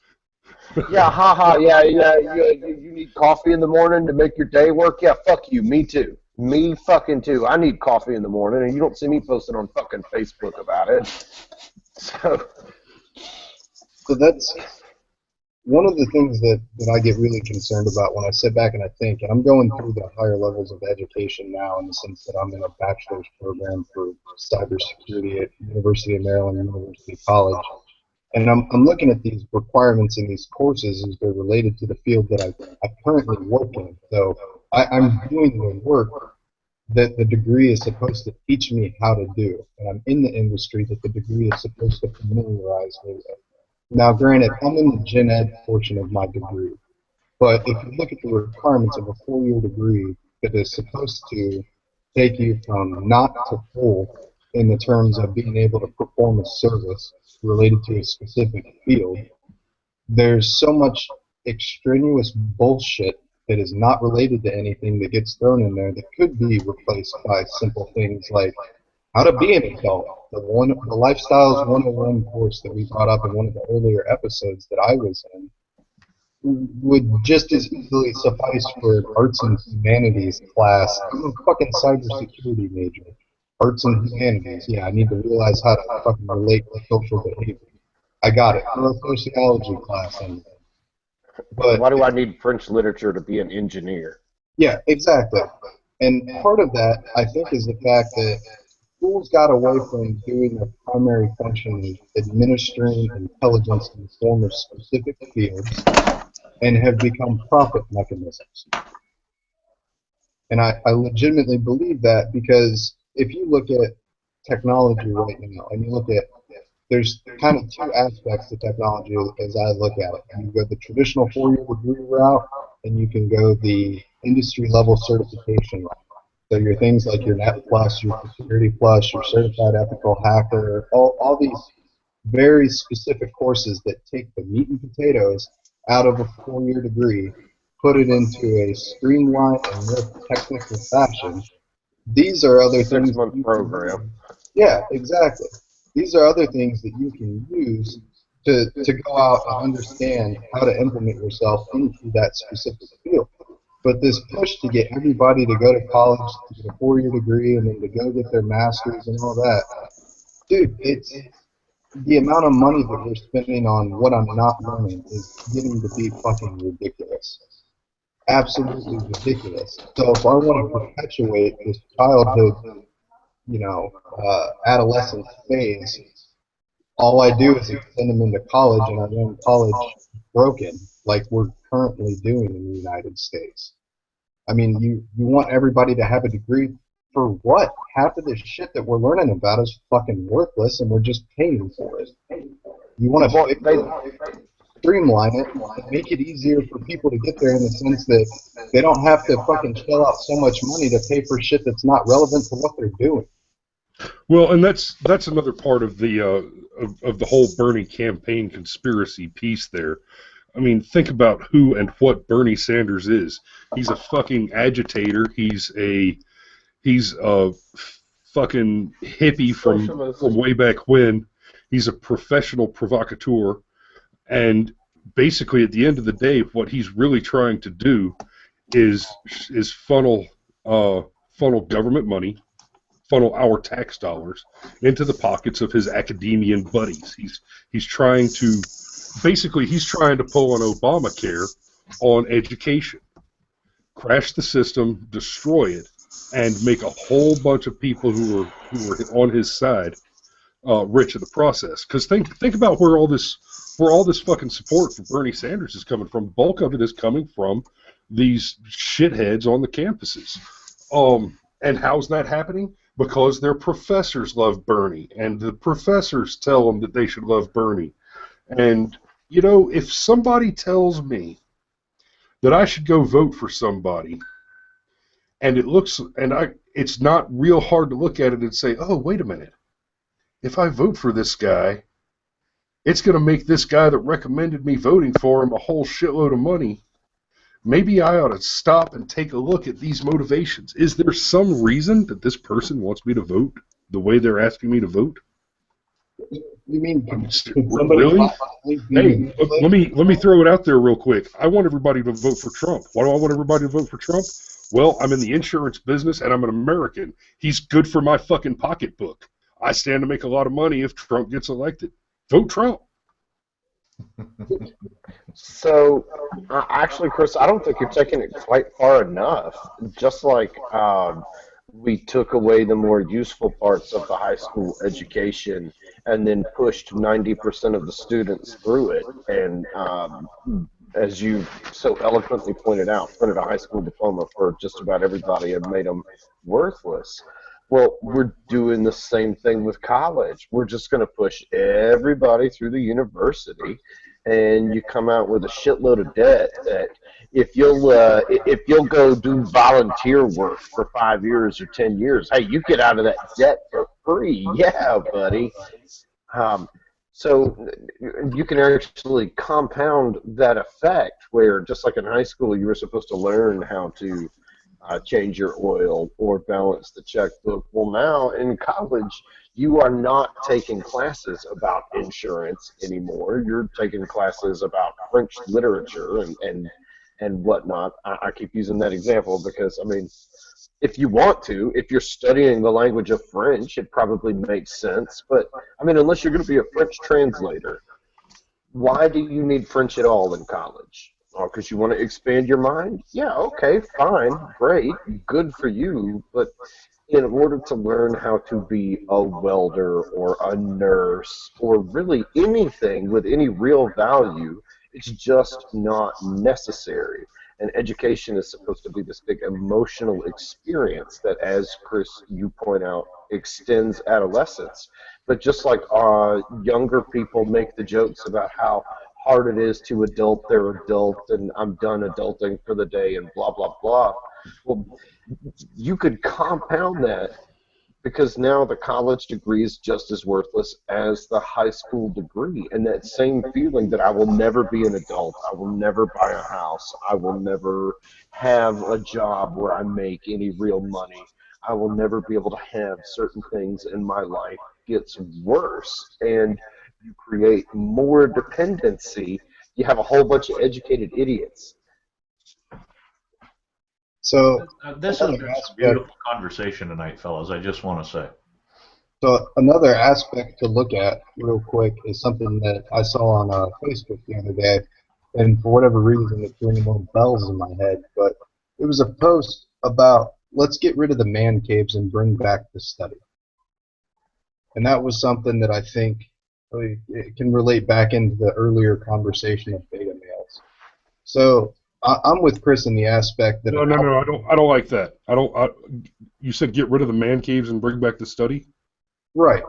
Yeah, haha, yeah. You need coffee in the morning to make your day work? Yeah, fuck you. Me too. Me fucking too. I need coffee in the morning, and you don't see me posting on fucking Facebook about it. So that's one of the things that I get really concerned about when I sit back and I think, and I'm going through the higher levels of education now in the sense that I'm in a bachelor's program for cybersecurity at University of Maryland University College. And I'm looking at these requirements in these courses as they're related to the field that I currently work in. So I'm doing the work that the degree is supposed to teach me how to do. And I'm in the industry that the degree is supposed to familiarize me with. Now, granted, I'm in the gen ed portion of my degree. But if you look at the requirements of a 4-year degree that is supposed to take you from not to full in the terms of being able to perform a service related to a specific field, there's so much extraneous bullshit that is not related to anything that gets thrown in there that could be replaced by simple things like how to be an adult. The Lifestyles 101 course that we brought up in one of the earlier episodes that I was in would just as easily suffice for an arts and humanities class. I'm a fucking cybersecurity major. Arts and humanities. Yeah, I need to realize how to fucking relate to social behavior. I got it. For a sociology class. But why do I need French literature to be an engineer? Yeah, exactly. And part of that, I think, is the fact that schools got away from doing their primary function of administering intelligence in the form of specific fields and have become profit mechanisms. And I legitimately believe that, because if you look at technology right now, and you look at, there's kind of two aspects to technology as I look at it. You go the traditional 4-year degree route, and you can go the industry level certification route. So your things like your Net Plus, your Security Plus, your Certified Ethical Hacker, all these very specific courses that take the meat and potatoes out of a 4-year degree, put it into a streamlined and more technical fashion. These are other things. 6-month program. Yeah, exactly. These are other things that you can use to go out and understand how to implement yourself into that specific field. But this push to get everybody to go to college, to get a 4-year degree, and then to go get their master's and all that, dude, it's the amount of money that we're spending on what I'm not learning is getting to be fucking ridiculous. Absolutely ridiculous. So if I want to perpetuate this childhood, adolescence phase, all I do is send them into college, and I run college broken, like we're currently doing in the United States. I mean, you want everybody to have a degree for what? Half of the shit that we're learning about is fucking worthless, and we're just paying for it. You want to streamline it and make it easier for people to get there in the sense that they don't have to fucking shell out so much money to pay for shit that's not relevant to what they're doing. Well, and that's another part of the of the whole Bernie campaign conspiracy piece there. I mean, think about who and what Bernie Sanders is. He's a fucking agitator. He's a fucking hippie from way back when. He's a professional provocateur, and basically, at the end of the day, what he's really trying to do is funnel government money, funnel our tax dollars into the pockets of his academician buddies. He's trying to pull an Obamacare on education, crash the system, destroy it, and make a whole bunch of people who are on his side rich in the process. Because think about where all this fucking support for Bernie Sanders is coming from. Bulk of it is coming from these shitheads on the campuses. And how's that happening? Because their professors love Bernie, and the professors tell them that they should love Bernie. And, if somebody tells me that I should go vote for somebody, and it's not real hard to look at it and say, oh, wait a minute. If I vote for this guy, it's going to make this guy that recommended me voting for him a whole shitload of money. Maybe I ought to stop and take a look at these motivations. Is there some reason that this person wants me to vote the way they're asking me to vote? You mean really? Hey, let me throw it out there real quick. I want everybody to vote for Trump. Why do I want everybody to vote for Trump? Well, I'm in the insurance business and I'm an American. He's good for my fucking pocketbook. I stand to make a lot of money if Trump gets elected. Vote Trump. So, actually, Chris, I don't think you're taking it quite far enough. Just like we took away the more useful parts of the high school education and then pushed 90% of the students through it. And as you so eloquently pointed out, printed a high school diploma for just about everybody and made them worthless. Well, we're doing the same thing with college. We're just going to push everybody through the university, and you come out with a shitload of debt that if you'll go do volunteer work for 5 years or 10 years, hey, you get out of that debt for free. Yeah, buddy. So you can actually compound that effect where, just like in high school, you were supposed to learn how to change your oil or balance the checkbook. Well, now in college, you are not taking classes about insurance anymore. You're taking classes about French literature and whatnot. I keep using that example because, I mean, if you want to, if you're studying the language of French, it probably makes sense. But, I mean, unless you're going to be a French translator, why do you need French at all in college? Oh, because you want to expand your mind? Yeah, okay, fine, great, good for you. But in order to learn how to be a welder or a nurse or really anything with any real value, it's just not necessary. And education is supposed to be this big emotional experience that, as Chris, you point out, extends adolescence. But just like younger people make the jokes about how hard it is to adult their adult and I'm done adulting for the day and blah, blah, blah. Well, you could compound that because now the college degree is just as worthless as the high school degree. And that same feeling that I will never be an adult, I will never buy a house, I will never have a job where I make any real money, I will never be able to have certain things in my life gets worse. And you create more dependency. You have a whole bunch of educated idiots. So This has been some beautiful conversation tonight, fellas. I just want to say. So another aspect to look at real quick is something that I saw on Facebook the other day, and for whatever reason it's ringing more bells in my head, but it was a post about let's get rid of the man caves and bring back the study. And that was something that I think it can relate back into the earlier conversation of beta males. So I'm with Chris in the aspect that No, I don't like that. You said get rid of the man caves and bring back the study. Right.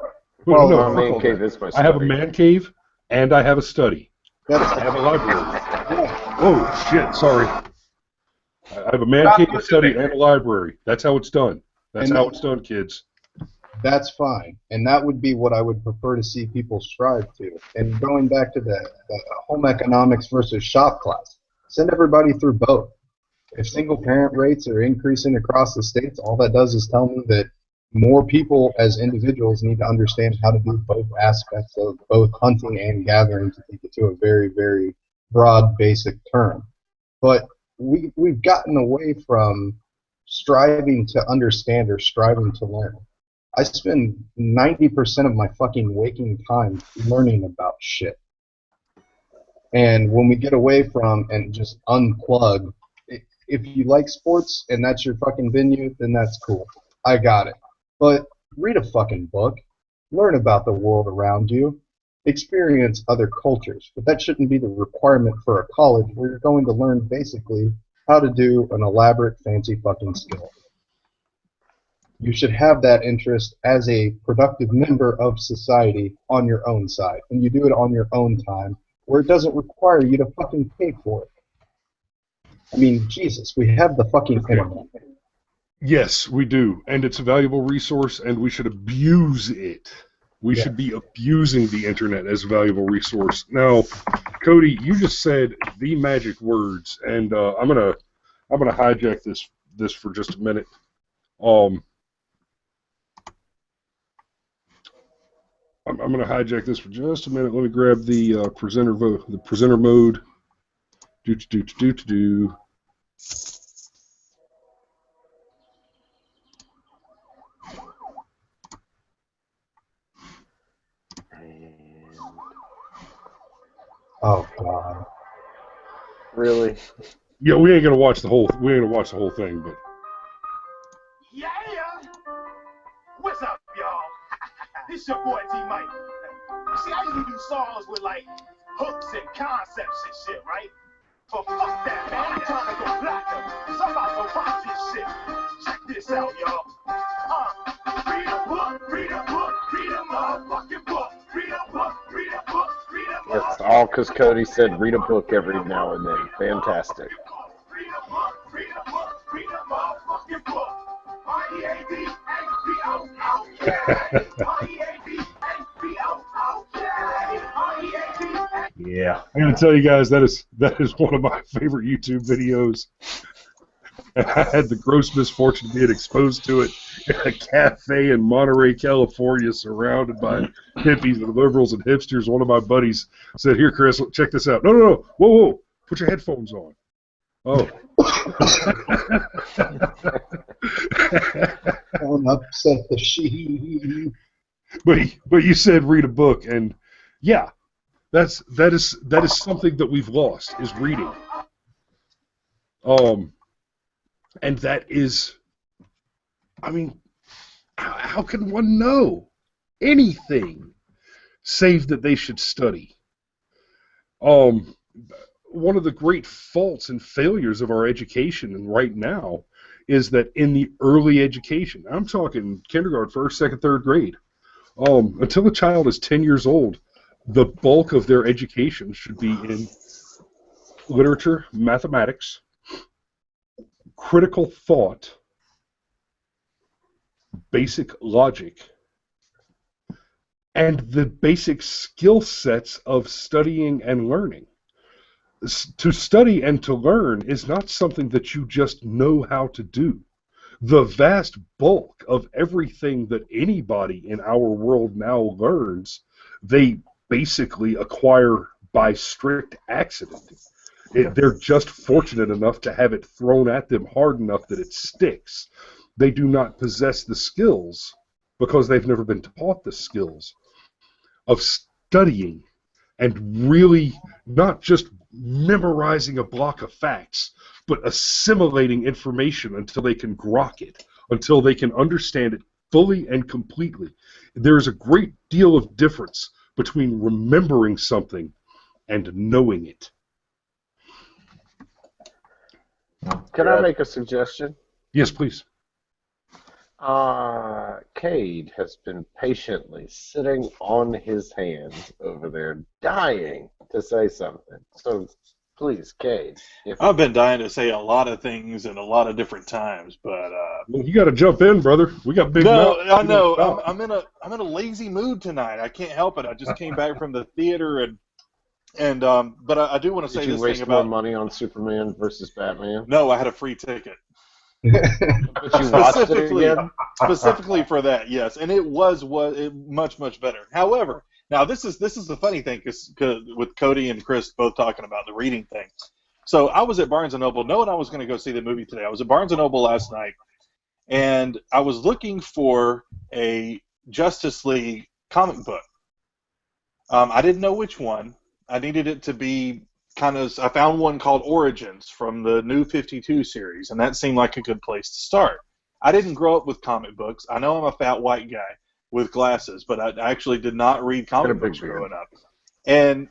Well, no, my man cave is my study. I have a man cave and I have a study. That's I have a library. Oh shit! Sorry. I have a man cave, a study, and a library. That's how it's done. That's how it's done, kids. That's fine, and that would be what I would prefer to see people strive to. And going back to the home economics versus shop class, send everybody through both. If single-parent rates are increasing across the states, all that does is tell me that more people as individuals need to understand how to do both aspects of both hunting and gathering, to take it to a very, very broad, basic term. But we've gotten away from striving to understand or striving to learn. I spend 90% of my fucking waking time learning about shit. And when we get away from and just unplug, if you like sports and that's your fucking venue, then that's cool. I got it. But read a fucking book, learn about the world around you, experience other cultures. But that shouldn't be the requirement for a college where you're going to learn basically how to do an elaborate, fancy fucking skill. You should have that interest as a productive member of society on your own side, and you do it on your own time, where it doesn't require you to fucking pay for it. I mean, Jesus, we have the fucking internet. Yes, we do, and it's a valuable resource, and we should abuse it. We should be abusing the internet as a valuable resource. Now, Cody, you just said the magic words, and I'm gonna hijack this for just a minute. I'm going to hijack this for just a minute. Let me grab the presenter mode. Oh God. Really? Yeah, we ain't gonna watch the whole thing, but. Yeah. What's up, y'all? This your boy T Mike. See, I usually do songs with like hooks and concepts and shit, right? But fuck that, man. I'm trying to go platinum. Somebody go watch this shit. Check this out, y'all. Read a book, read a book, read a motherfucking book. Read a book, read a book, read a motherfucking book. It's all because Cody said read a book every now and then. Fantastic. Read a book, read a book, read a motherfucking book. R-E-A-D-H-B-O, okay. R-E-A-D-H-B-O, okay. I gotta tell you guys, that is one of my favorite YouTube videos. I had the gross misfortune of being exposed to it in a cafe in Monterey, California, surrounded by hippies and liberals and hipsters. One of my buddies said, "Here, Chris, check this out." No. Whoa. Put your headphones on. Oh. Don't upset the sheep. But you said read a book, and yeah, that is something that we've lost, is reading. And that is, I mean, how can one know anything save that they should study? One of the great faults and failures of our education and right now is that in the early education, I'm talking kindergarten, first, second, third grade, until a child is 10 years old, the bulk of their education should be in literature, mathematics, critical thought, basic logic, and the basic skill sets of studying and learning. To study and to learn is not something that you just know how to do. The vast bulk of everything that anybody in our world now learns, they basically acquire by strict accident. They're just fortunate enough to have it thrown at them hard enough that it sticks. They do not possess the skills, because they've never been taught the skills, of studying and really not just memorizing a block of facts, but assimilating information until they can grok it, until they can understand it fully and completely. There is a great deal of difference between remembering something and knowing it. Can I make a suggestion? Yes, please. Cade has been patiently sitting on his hands over there, dying to say something. So, please, Cade. I've been dying to say a lot of things in a lot of different times, but well, you got to jump in, brother. We got big. No, I know. I'm in a lazy mood tonight. I can't help it. I just came back from the theater and but I do want to say Did you this waste thing about more money on Superman versus Batman? No, I had a free ticket. But you watched it again? Specifically for that, yes, and it was much better. However, now this is the funny thing, because with Cody and Chris both talking about the reading thing. So I was at Barnes & Noble knowing I was going to go see the movie today. I was at Barnes & Noble last night, and I was looking for a Justice League comic book. I didn't know which one. I needed it to be I found one called Origins from the New 52 series, and that seemed like a good place to start. I didn't grow up with comic books. I know I'm a fat white guy with glasses, but I actually did not read comic books growing up. And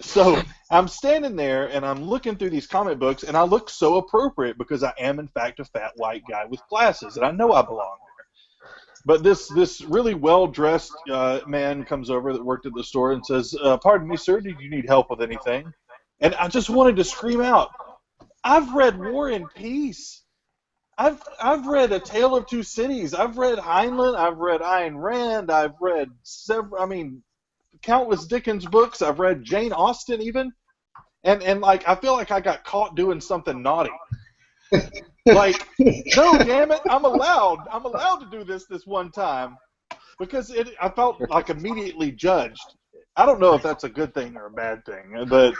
so I'm standing there, and I'm looking through these comic books, and I look so appropriate because I am, in fact, a fat white guy with glasses, and I know I belong there. But this really well-dressed man comes over that worked at the store and says, "Pardon me, sir, did you need help with anything?" And I just wanted to scream out, "I've read War and Peace. I've read A Tale of Two Cities. I've read Heinlein. I've read Ayn Rand. I've read countless Dickens books. I've read Jane Austen even. And like, I feel like I got caught doing something naughty. Like, no, damn it, I'm allowed to do this one time, because I felt like immediately judged. I don't know if that's a good thing or a bad thing, but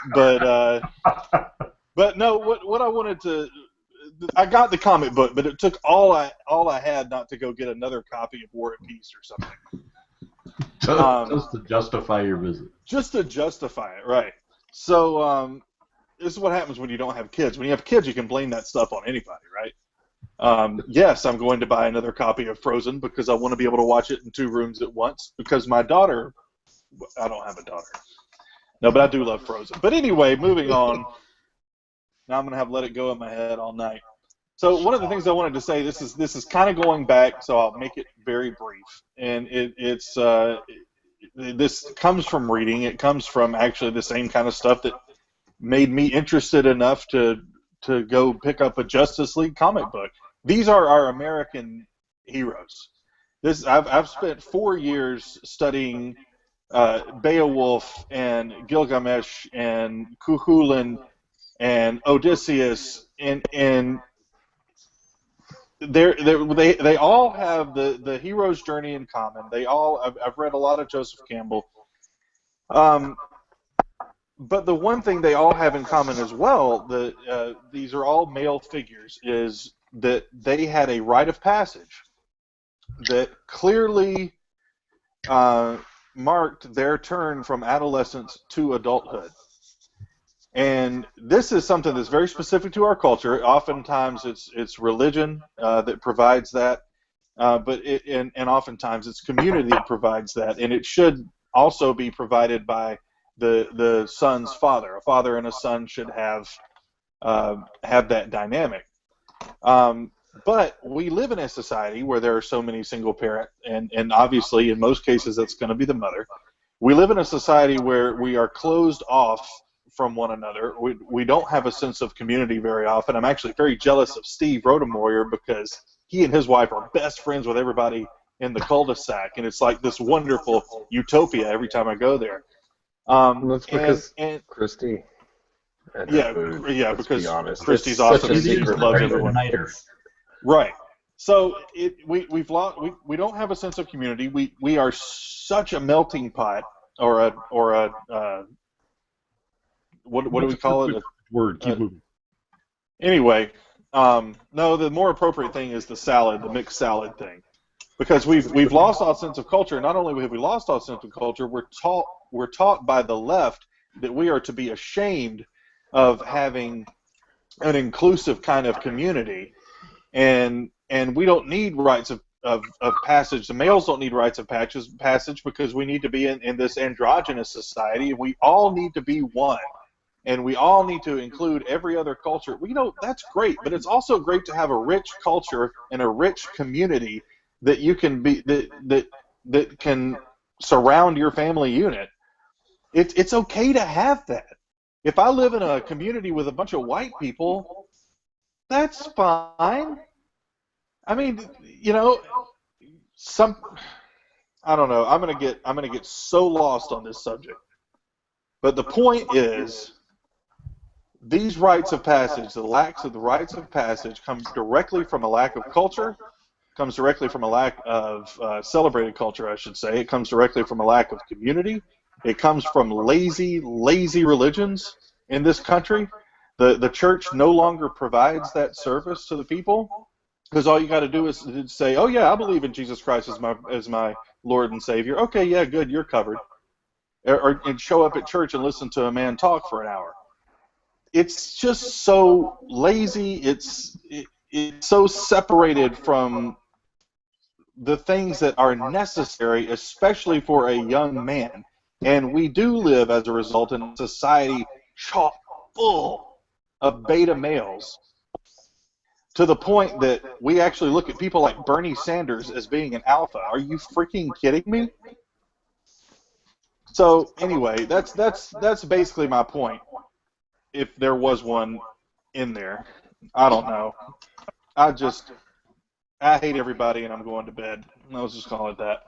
no, what I wanted to, I got the comic book, but it took all I had not to go get another copy of War and Peace or something. Just to justify your visit. Just to justify it, right? So this is what happens when you don't have kids. When you have kids, you can blame that stuff on anybody, right? Yes, I'm going to buy another copy of Frozen because I want to be able to watch it in 2 rooms at once, because my daughter, I don't have a daughter. No, but I do love Frozen. But anyway, moving on. Now I'm going to have Let It Go in my head all night. So one of the things I wanted to say, this is kind of going back, so I'll make it very brief. And this comes from reading. It comes from actually the same kind of stuff that made me interested enough to go pick up a Justice League comic book. These are our American heroes. I've spent 4 years studying Beowulf and Gilgamesh and Cuchulainn and Odysseus and they all have the hero's journey in common. They all I've read a lot of Joseph Campbell. But the one thing they all have in common as well, these are all male figures, is that they had a rite of passage that clearly marked their turn from adolescence to adulthood. And this is something that's very specific to our culture. Oftentimes it's religion that provides that, but and oftentimes it's community that provides that, and it should also be provided by the son's father. A father and a son should have that dynamic. But we live in a society where there are so many single parent, and obviously in most cases that's going to be the mother. We live in a society where we are closed off from one another. We don't have a sense of community very often. I'm actually very jealous of Steve Rodemoyer because he and his wife are best friends with everybody in the cul-de-sac, and it's like this wonderful utopia every time I go there. That's because Christy. Because be Christy's awesome. She loves everyone. Right. So we don't have a sense of community. We are such a melting pot, or a what do we call it? Word. Keep moving. Anyway, no, the more appropriate thing is the mixed salad thing, because we've lost our sense of culture. Not only have we lost our sense of culture, we're taught by the left that we are to be ashamed of having an inclusive kind of community, and we don't need rites of passage. The males don't need rites of passage because we need to be in this androgynous society. We all need to be one, and we all need to include every other culture. That's great, but it's also great to have a rich culture and a rich community that you can be that can surround your family unit. It's okay to have that. If I live in a community with a bunch of white people, that's fine. I mean, I don't know. I'm gonna get so lost on this subject. But the point is, these rites of passage, the lacks of the rites of passage, come directly from a lack of culture, comes directly from a lack of celebrated culture, I should say. It comes directly from a lack of community. It comes from lazy religions in this country. The church no longer provides that service to the people, because all you got to do is say, "Oh yeah, I believe in Jesus Christ as my Lord and Savior." Okay, yeah, good, you're covered. And show up at church and listen to a man talk for an hour. It's just so lazy. It's so separated from the things that are necessary, especially for a young man. And we do live, as a result, in a society chock full of beta males, to the point that we actually look at people like Bernie Sanders as being an alpha. Are you freaking kidding me? So anyway, that's basically my point. If there was one in there, I don't know. I hate everybody, and I'm going to bed. I'll just call it that.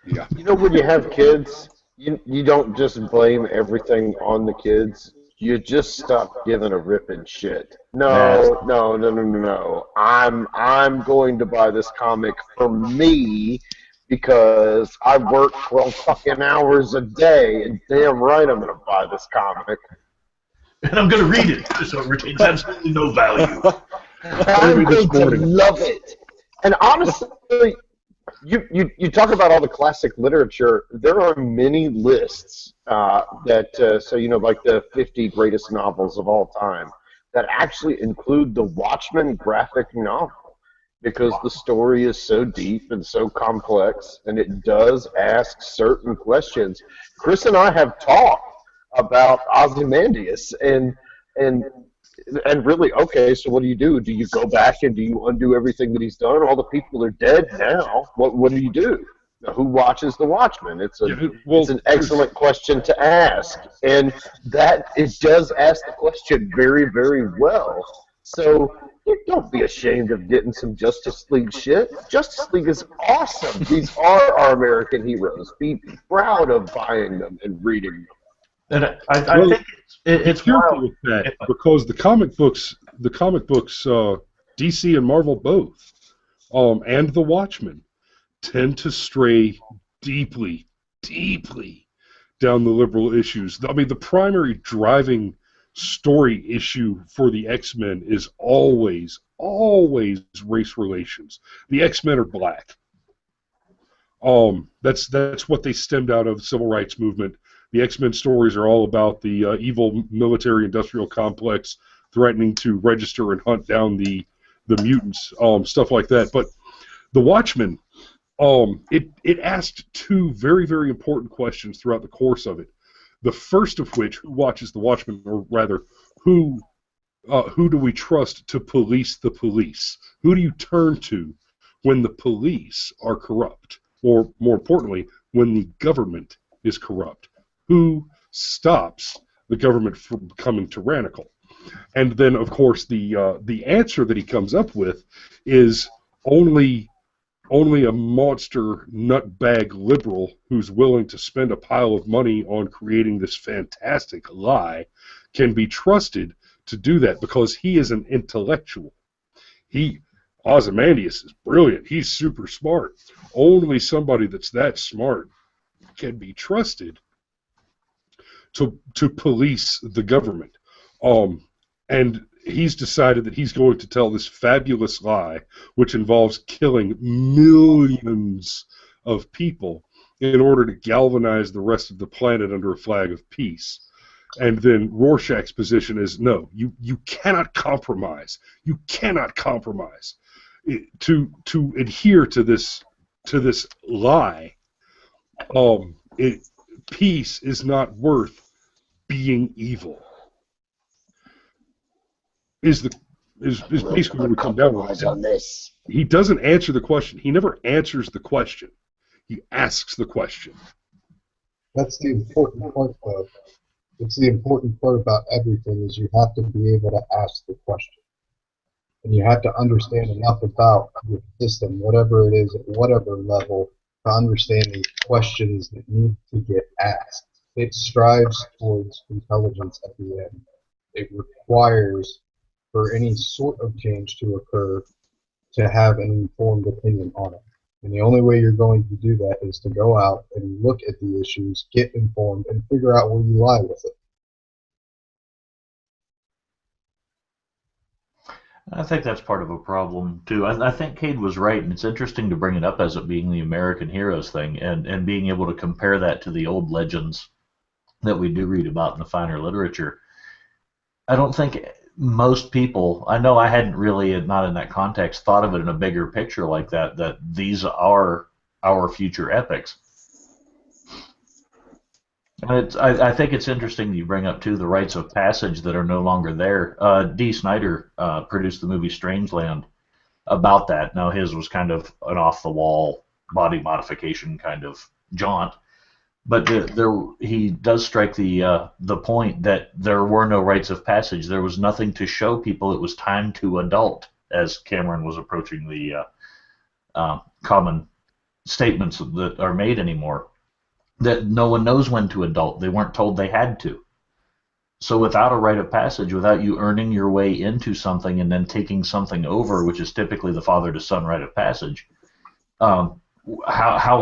Yeah. When you have kids, you don't just blame everything on the kids. You just stop giving a rip and shit. No. I'm going to buy this comic for me because I work 12 fucking hours a day, and damn right I'm going to buy this comic. And I'm going to read it, so it retains absolutely no value. I'm going to love it. And honestly, you talk about all the classic literature. There are many lists like the 50 greatest novels of all time that actually include the Watchmen graphic novel, because the story is so deep and so complex, and it does ask certain questions. Chris and I have talked about Ozymandias, and really, okay, so what do you do? Do you go back and do you undo everything that he's done? All the people are dead now. What do you do? Now, who watches the Watchmen? It's an excellent question to ask, and that it does ask the question very, very well. So it Don't be ashamed of getting some Justice League shit. Justice League is awesome. These are our American heroes. Be proud of buying them and reading them. And I think it's be careful wild. with that because the comic books, DC and Marvel both, and the Watchmen, tend to stray deeply, deeply down the liberal issues. I mean, the primary driving story issue for the X-Men is always race relations. The X-Men are black. That's what they stemmed out of the civil rights movement. The X-Men stories are all about the evil military-industrial complex threatening to register and hunt down the mutants, stuff like that. But the Watchmen, it asked two very, very important questions throughout the course of it. The first of which, who watches the Watchmen, or rather, who do we trust to police the police? Who do you turn to when the police are corrupt? Or, more importantly, when the government is corrupt? Who stops the government from becoming tyrannical? And then, of course, the answer that he comes up with is only a monster nutbag liberal who's willing to spend a pile of money on creating this fantastic lie can be trusted to do that because he is an intellectual. Ozymandias is brilliant. He's super smart. Only somebody that's that smart can be trusted to police the government. And he's decided that he's going to tell this fabulous lie, which involves killing millions of people in order to galvanize the rest of the planet under a flag of peace. And then Rorschach's position is, no, you cannot compromise. You cannot compromise. To adhere to this lie, peace is not worth being evil. Is basically what we come down with. On this. He doesn't answer the question. He never answers the question. He asks the question. That's the important part, though. It's the important part about everything is you have to be able to ask the question. And you have to understand enough about your system, whatever it is, at whatever level, to understand the questions that need to get asked. It strives towards intelligence at the end. It requires, for any sort of change to occur, to have an informed opinion on it. And the only way you're going to do that is to go out and look at the issues, get informed, and figure out where you lie with it. I think that's part of a problem, too. I think Cade was right, and it's interesting to bring it up as it being the American heroes thing and being able to compare that to the old legends that we do read about in the finer literature. I don't think most people, I know I hadn't really, not in that context, thought of it in a bigger picture like that these are our future epics. And I think it's interesting that you bring up, too, the rites of passage that are no longer there. Dee Snider produced the movie Strangeland about that. Now, his was kind of an off-the-wall body modification kind of jaunt. But he does strike the point that there were no rites of passage. There was nothing to show people it was time to adult, as Cameron was approaching the common statements that are made anymore. That no one knows when to adult. They weren't told they had to. So without a rite of passage, without you earning your way into something and then taking something over, which is typically the father-to-son rite of passage, how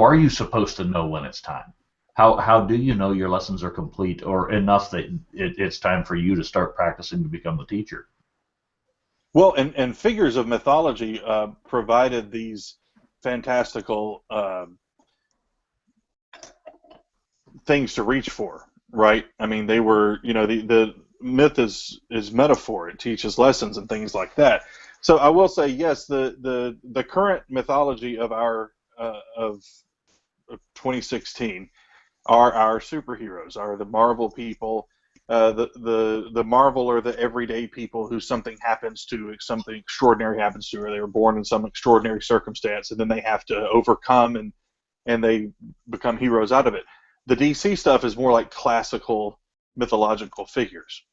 are you supposed to know when it's time? How do you know your lessons are complete or enough that it's time for you to start practicing to become the teacher? Well, and figures of mythology provided these fantastical things to reach for, right? I mean, they were, the myth is metaphor. It teaches lessons and things like that. So I will say, yes, the current mythology of our of 2016 are our superheroes, are the Marvel people. The Marvel are the everyday people who something extraordinary happens to, or they were born in some extraordinary circumstance, and then they have to overcome and they become heroes out of it. The DC stuff is more like classical mythological figures.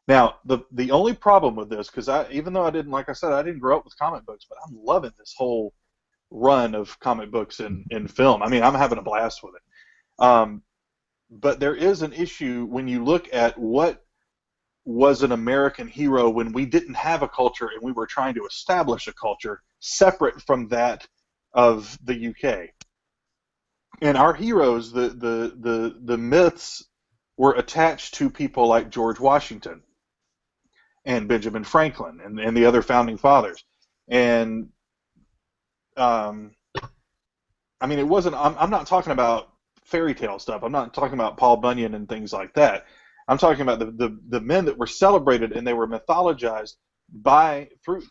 Now, the only problem with this, because even though I didn't, like I said, I didn't grow up with comic books, but I'm loving this whole run of comic books in film. I mean, I'm having a blast with it. But there is an issue when you look at what was an American hero when we didn't have a culture and we were trying to establish a culture separate from that of the UK. And our heroes, the myths were attached to people like George Washington and Benjamin Franklin and the other founding fathers. And I mean, it wasn't. I'm not talking about fairy tale stuff. I'm not talking about Paul Bunyan and things like that. I'm talking about the men that were celebrated and they were mythologized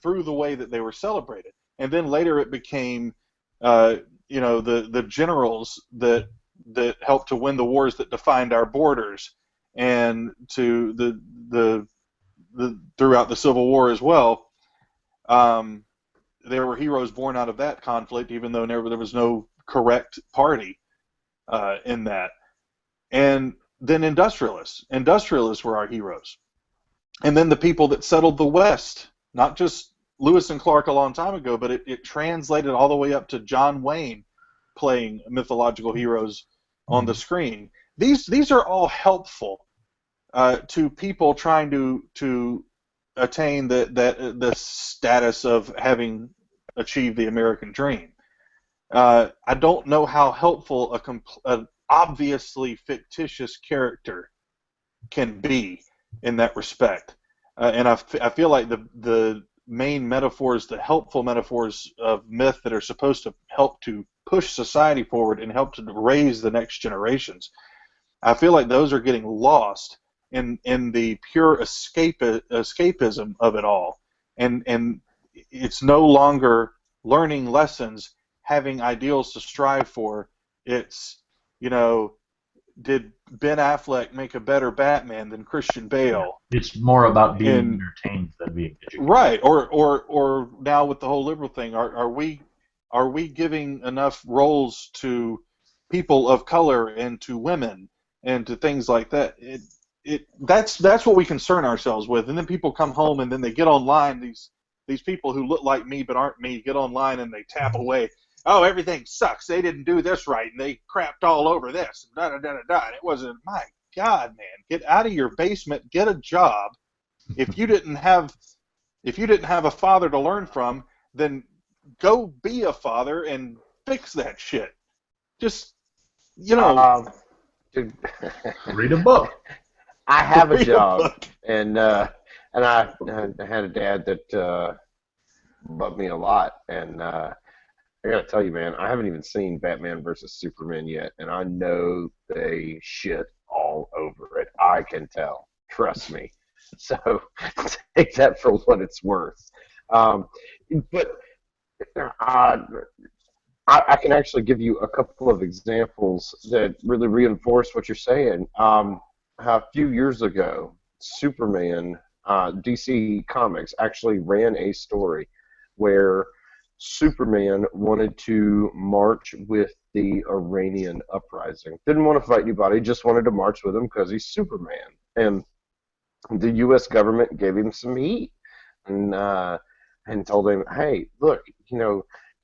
through the way that they were celebrated. And then later it became, the generals that helped to win the wars that defined our borders, and to the throughout the Civil War as well. There were heroes born out of that conflict, even though there was no correct party in that. And then industrialists were our heroes. And then the people that settled the West, not just Lewis and Clark a long time ago, but it translated all the way up to John Wayne playing mythological heroes on the screen. These are all helpful to people trying to attain the status of having achieved the American dream. I don't know how helpful an obviously fictitious character can be in that respect. And I feel like the main metaphors, the helpful metaphors of myth that are supposed to help to push society forward and help to raise the next generations, I feel like those are getting lost in the pure escapism of it all. And it's no longer learning lessons, having ideals to strive for. It's, did Ben Affleck make a better Batman than Christian Bale? It's more about being entertained than being educated. Right. Or now with the whole liberal thing, are we giving enough roles to people of color and to women and to things like that? That's what we concern ourselves with. And then people come home and then they get online, these people who look like me but aren't me get online and they tap away. Oh, everything sucks. They didn't do this right, and they crapped all over this. Da da da da da. And it wasn't. My God, man, get out of your basement, get a job. If you didn't have a father to learn from, then go be a father and fix that shit. Just Dude, Read a book. I have a job, and I had a dad that loved me a lot, and I gotta tell you, man, I haven't even seen Batman versus Superman yet, and I know they shit all over it. I can tell. Trust me. So take that for what it's worth. But I can actually give you a couple of examples that really reinforce what you're saying. A few years ago, Superman, DC Comics actually ran a story where Superman wanted to march with the Iranian uprising. Didn't want to fight anybody, just wanted to march with him because he's Superman. And the U.S. government gave him some heat and told him, hey, look,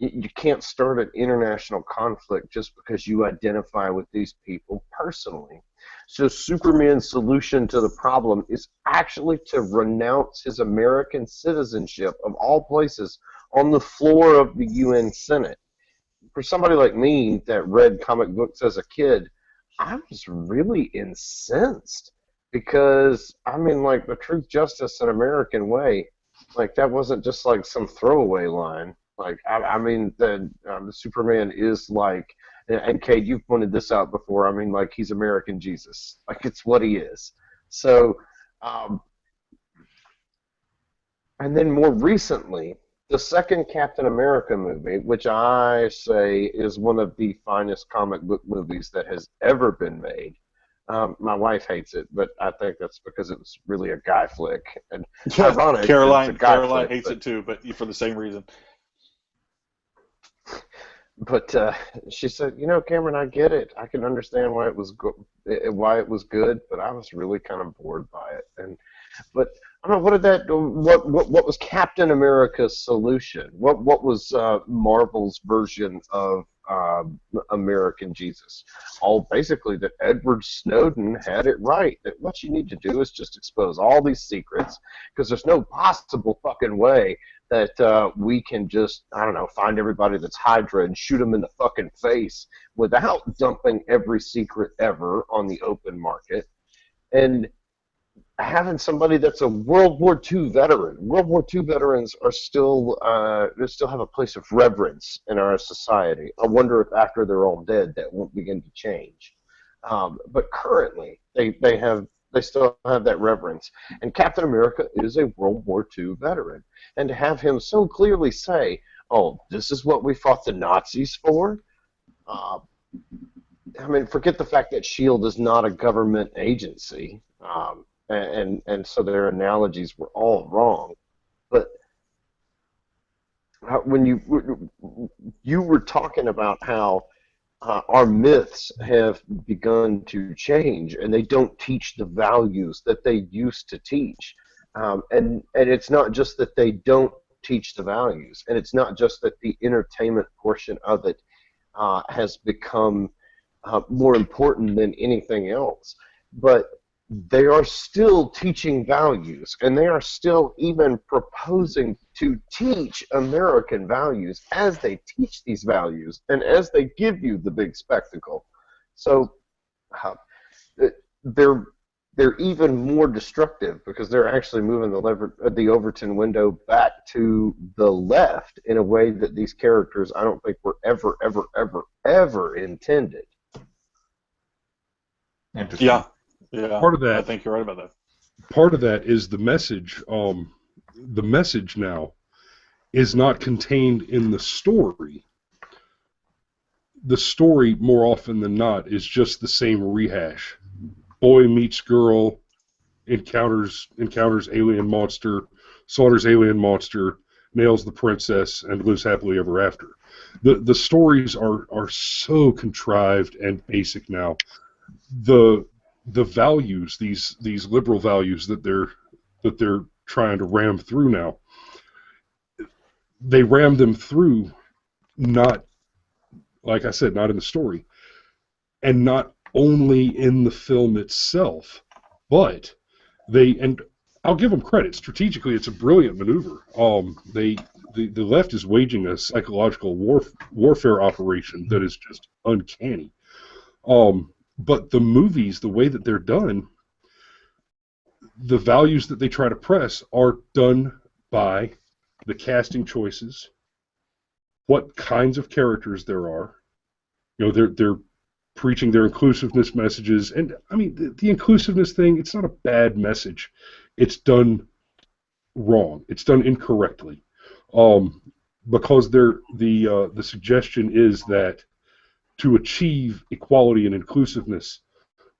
you can't start an international conflict just because you identify with these people personally. So Superman's solution to the problem is actually to renounce his American citizenship, of all places, on the floor of the UN Senate. For somebody like me that read comic books as a kid, I was really incensed because, the truth, justice, and American way, that wasn't just some throwaway line. The Superman is and Kate, you've pointed this out before, he's American Jesus. It's what he is. So, and then more recently, the second Captain America movie, which I say is one of the finest comic book movies that has ever been made. My wife hates it, but I think that's because it was really a guy flick. And ironic, Caroline flick, hates it too, but for the same reason. But she said, Cameron, I get it. I can understand why it was good, but I was really kind of bored by it. But I don't know, what was Captain America's solution? What was Marvel's version of American Jesus? Oh, basically that Edward Snowden had it right. That what you need to do is just expose all these secrets, because there's no possible fucking way that we can just, I don't know, find everybody that's Hydra and shoot them in the fucking face without dumping every secret ever on the open market. And having somebody that's a World War II veteran. World War II veterans are still they still have a place of reverence in our society. I wonder if after they're all dead that won't begin to change. But currently they still have that reverence. And Captain America is a World War II veteran. And to have him so clearly say, "Oh, this is what we fought the Nazis for." I mean, forget the fact that S.H.I.E.L.D. is not a government agency. And so their analogies were all wrong. But when you were talking about how our myths have begun to change, and they don't teach the values that they used to teach, and it's not just that they don't teach the values, and it's not just that the entertainment portion of it has become more important than anything else, but they are still teaching values, and they are still even proposing to teach American values as they teach these values and as they give you the big spectacle. So they're even more destructive because they're actually moving the Overton window back to the left in a way that these characters I don't think were ever intended. Interesting. Yeah. Yeah, Part of that, I think you're right about that. Part of that is the message. The message now is not contained in the story. The story, more often than not, is just the same rehash. Boy meets girl, encounters alien monster, slaughters alien monster, nails the princess, and lives happily ever after. The stories are so contrived and basic now. The values, these liberal values that they're trying to ram through now, they ram them through, not, like I said, not in the story, and not only in the film itself, but and I'll give them credit. Strategically, it's a brilliant maneuver. The left is waging a psychological warfare operation that is just uncanny. But the movies, the way that they're done, the values that they try to press are done by the casting choices, what kinds of characters there are. You know, they're preaching their inclusiveness messages, and I mean the inclusiveness thing. It's not a bad message. It's done wrong. It's done incorrectly, because the suggestion is that to achieve equality and inclusiveness,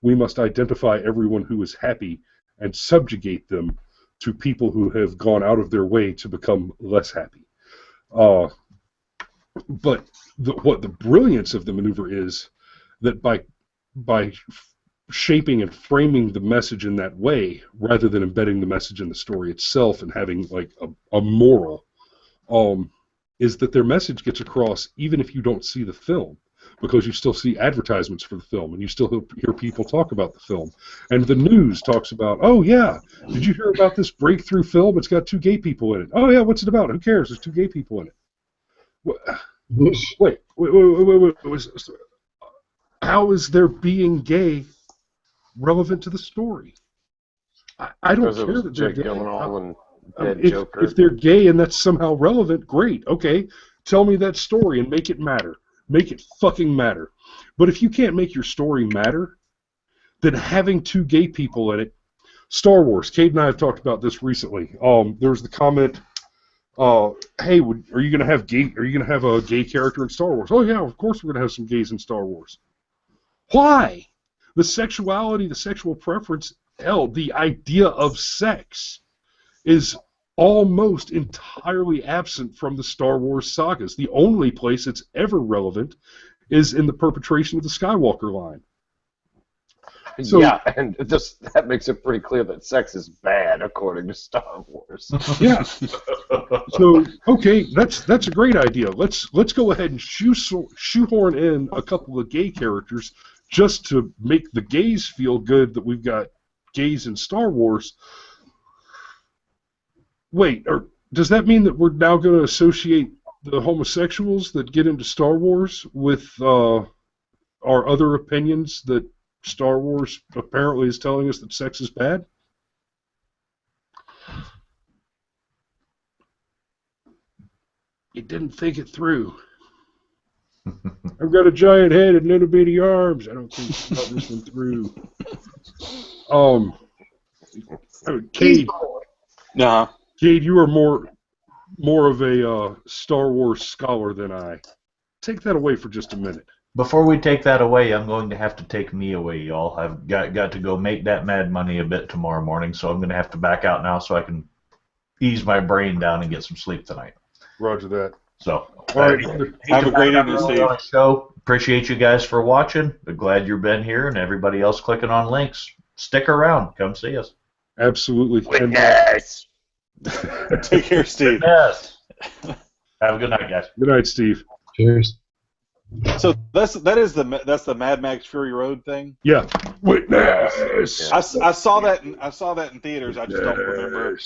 we must identify everyone who is happy and subjugate them to people who have gone out of their way to become less happy. But what the brilliance of the maneuver is that by shaping and framing the message in that way, rather than embedding the message in the story itself and having like a moral, is that their message gets across even if you don't see the film, because you still see advertisements for the film, and you still hear people talk about the film. And the news talks about, oh yeah, did you hear about this breakthrough film? It's got 2 gay people in it. Oh yeah, what's it about? Who cares? There's 2 gay people in it. Wait. How is their being gay relevant to the story? I don't care that they're gay. If they're gay and that's somehow relevant, great. Okay, tell me that story and make it matter. Make it fucking matter. But if you can't make your story matter, then having 2 gay people in it. Star Wars. Cade and I have talked about this recently. There was the comment, "Hey, are you gonna have a gay character in Star Wars?" Oh yeah, of course we're gonna have some gays in Star Wars. Why? The sexuality, the sexual preference, hell, the idea of sex is almost entirely absent from the Star Wars sagas. The only place it's ever relevant is in the perpetration of the Skywalker line. So, yeah, and that makes it pretty clear that sex is bad according to Star Wars. yeah. So, okay, that's a great idea. Let's go ahead and shoehorn in a couple of gay characters just to make the gays feel good that we've got gays in Star Wars. Wait, or does that mean that we're now going to associate the homosexuals that get into Star Wars with our other opinions that Star Wars apparently is telling us that sex is bad? You didn't think it through. I've got a giant head and little bitty arms. I don't think you thought this one through. Cade, Nah. Cade, you are more of a Star Wars scholar than I. Take that away for just a minute. Before we take that away, I'm going to have to take me away, y'all. I've got to go make that mad money a bit tomorrow morning, so I'm going to have to back out now so I can ease my brain down and get some sleep tonight. Roger that. So, All right, Have a great evening, Steve. On the show. Appreciate you guys for watching. I'm glad you've been here, and everybody else clicking on links. Stick around. Come see us. Absolutely. Yes. Take care, Steve. Yes. Have a good night, guys. Good night, Steve. Cheers. So that's the Mad Max Fury Road thing. Yeah. Witness. I saw that in theaters. I just don't remember.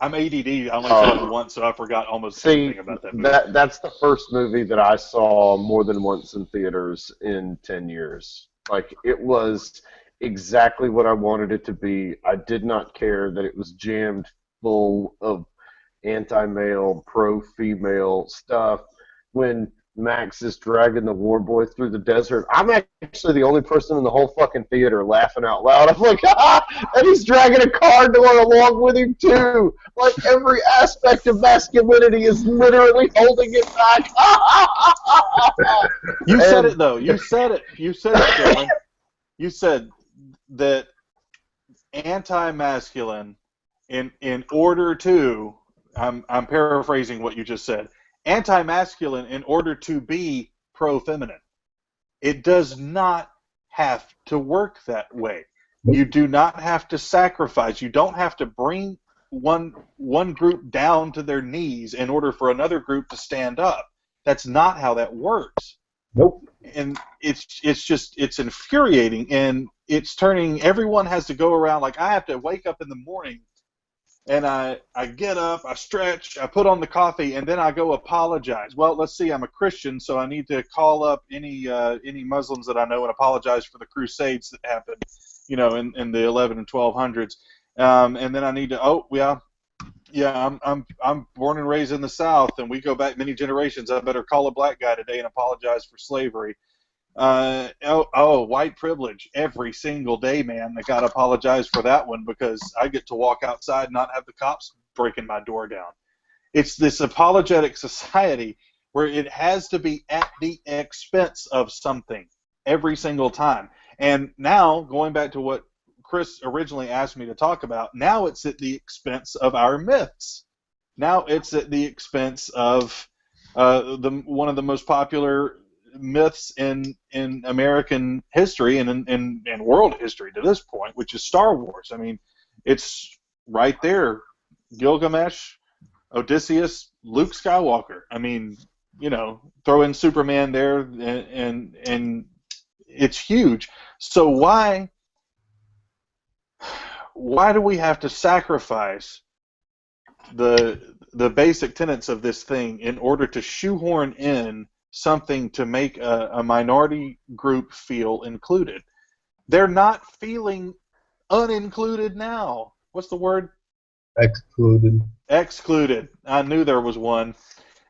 I'm ADD. I only saw it once, so I forgot almost everything about that movie. That's the first movie that I saw more than once in theaters in 10 years. Like, it was exactly what I wanted it to be. I did not care that it was jammed full of anti-male, pro-female stuff. When Max is dragging the war boy through the desert, I'm actually the only person in the whole fucking theater laughing out loud. I'm like, and he's dragging a car door along with him too. Like, every aspect of masculinity is literally holding it back. You said it though. You said it, Dylan. You said that anti-masculine in order to. I'm paraphrasing what you just said. Anti-masculine in order to be pro-feminine. It does not have to work that way. You do not have to sacrifice. You don't have to bring one group down to their knees in order for another group to stand up. That's not how that works. Nope. And it's infuriating, and it's turning. Everyone has to go around like I have to wake up in the morning. And I get up, I stretch, I put on the coffee, and then I go apologize. Well, let's see, I'm a Christian, so I need to call up any Muslims that I know and apologize for the Crusades that happened, in the 11 and 1200s. And then I need to, I'm born and raised in the South, and we go back many generations. I better call a black guy today and apologize for slavery. White privilege every single day, man. I gotta apologize for that one because I get to walk outside and not have the cops breaking my door down. It's this apologetic society where it has to be at the expense of something every single time. And now, going back to what Chris originally asked me to talk about, now it's at the expense of our myths. Now it's at the expense of one of the most popular myths in American history and in world history to this point, which is Star Wars. I mean, it's right there. Gilgamesh, Odysseus, Luke Skywalker. I mean, throw in Superman there, and it's huge. So why do we have to sacrifice the basic tenets of this thing in order to shoehorn in something to make a minority group feel included? They're not feeling unincluded now. What's the word? Excluded. Excluded. I knew there was one.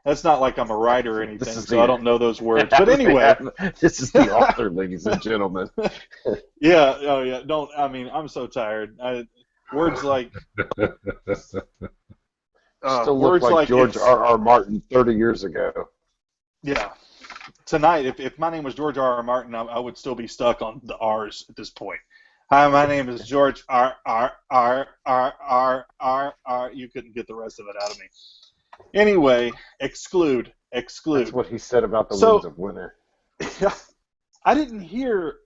That's not like I'm a writer or anything, so I don't know those words. But anyway. This is the author, ladies and gentlemen. Yeah, oh yeah. I'm so tired. Words like... Still look like George R.R. Martin 30 years ago. Yeah. Tonight, if my name was George R.R. Martin, I would still be stuck on the R's at this point. Hi, my name is George R.R. You couldn't get the rest of it out of me. Anyway, exclude. That's what he said about the Wings of Winter. I didn't hear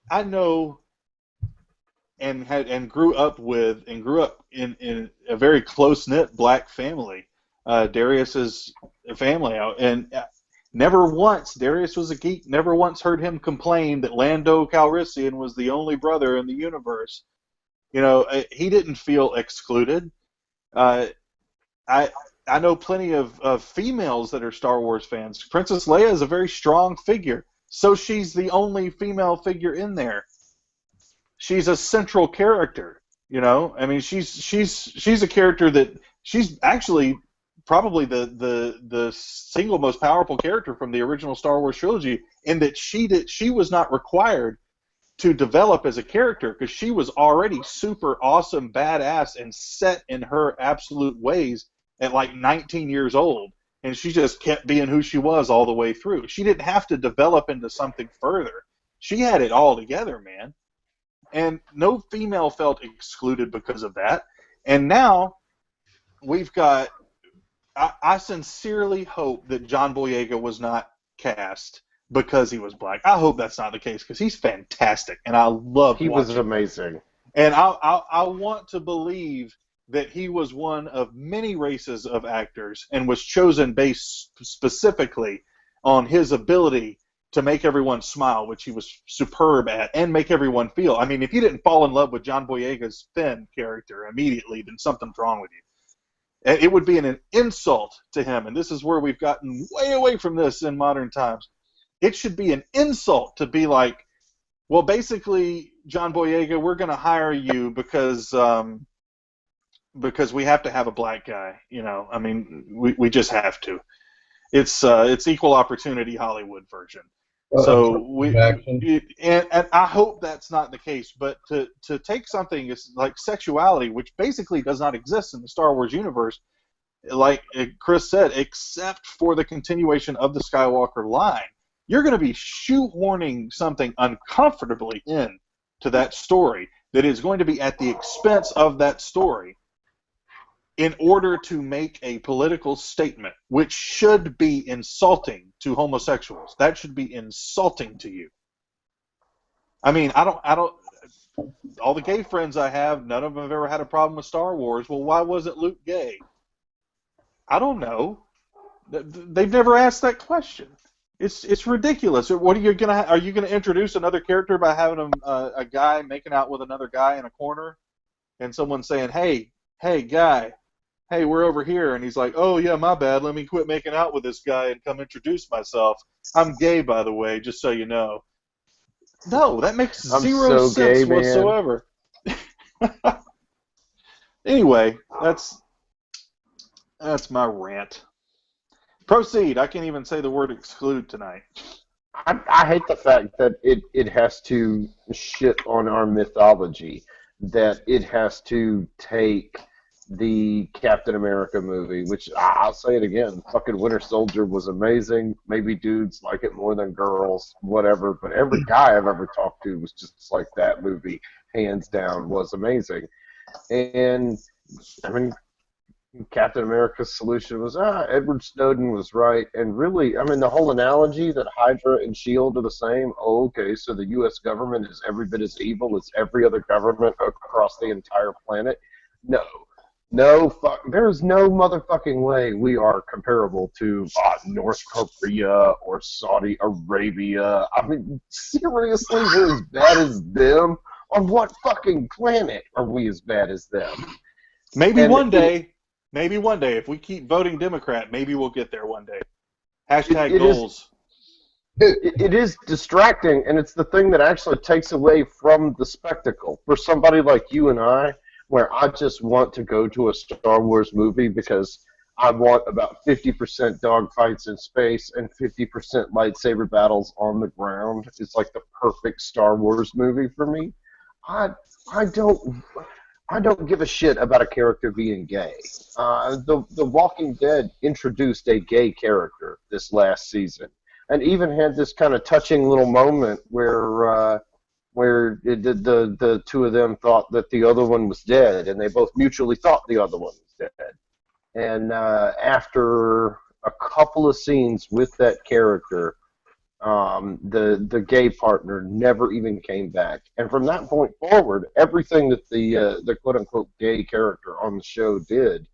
I know and grew up in a very close knit black family. Darius's family, and never once Darius was a geek. Never once heard him complain that Lando Calrissian was the only brother in the universe. You know, he didn't feel excluded. Uh, I I know plenty of females that are Star Wars fans. Princess Leia is a very strong figure, so she's the only female figure in there. She's a central character. You know, I mean, she's a character that she's actually probably the single most powerful character from the original Star Wars trilogy, in that she was not required to develop as a character because she was already super awesome, badass, and set in her absolute ways at like 19 years old, and she just kept being who she was all the way through. She didn't have to develop into something further. She had it all together, man. And no female felt excluded because of that. And now we've got. I sincerely hope that John Boyega was not cast because he was black. I hope that's not the case because he's fantastic, and I love. He was amazing. And I want to believe that he was one of many races of actors and was chosen based specifically on his ability to make everyone smile, which he was superb at, and make everyone feel. I mean, if you didn't fall in love with John Boyega's Finn character immediately, then something's wrong with you. It would be an insult to him, and this is where we've gotten way away from this in modern times. It should be an insult to be like, well, basically, John Boyega, we're going to hire you because we have to have a black guy. You know, I mean, we just have to. It's equal opportunity Hollywood version. So and I hope that's not the case. But to take something like sexuality, which basically does not exist in the Star Wars universe, like Chris said, except for the continuation of the Skywalker line, you're going to be shoehorning something uncomfortably in to that story that is going to be at the expense of that story in order to make a political statement, which should be insulting to homosexuals. That should be insulting to you. I mean, I don't, all the gay friends I have, none of them have ever had a problem with Star Wars. Well, why wasn't Luke gay? I don't know. They've never asked that question. It's ridiculous. What are you gonna introduce another character by having a guy making out with another guy in a corner, and someone saying, "Hey, guy, hey, we're over here," and he's like, "Oh yeah, my bad. Let me quit making out with this guy and come introduce myself. I'm gay, by the way, just so you know." No, that makes zero sense whatsoever. Anyway, that's my rant. Proceed. I can't even say the word exclude tonight. I hate the fact that it has to shit on our mythology, that it has to take the Captain America movie, which I'll say it again, fucking Winter Soldier was amazing. Maybe dudes like it more than girls, whatever, but every guy I've ever talked to was just like, that movie, hands down, was amazing. And, I mean, Captain America's solution was, Edward Snowden was right. And really, I mean, the whole analogy that Hydra and S.H.I.E.L.D. are the same, okay, so the U.S. government is every bit as evil as every other government across the entire planet. No. There is no motherfucking way we are comparable to North Korea or Saudi Arabia. I mean, seriously, we're as bad as them? On what fucking planet are we as bad as them? Maybe one day, if we keep voting Democrat, maybe we'll get there one day. Hashtag goals. It is distracting, and it's the thing that actually takes away from the spectacle. For somebody like you and I, where I just want to go to a Star Wars movie because I want about 50% dogfights in space and 50% lightsaber battles on the ground. It's like the perfect Star Wars movie for me. I don't give a shit about a character being gay. The Walking Dead introduced a gay character this last season, and even had this kind of touching little moment where the two of them thought that the other one was dead, and they both mutually thought the other one was dead. And after a couple of scenes with that character, The gay partner never even came back, and from that point forward, everything that the quote unquote gay character on the show did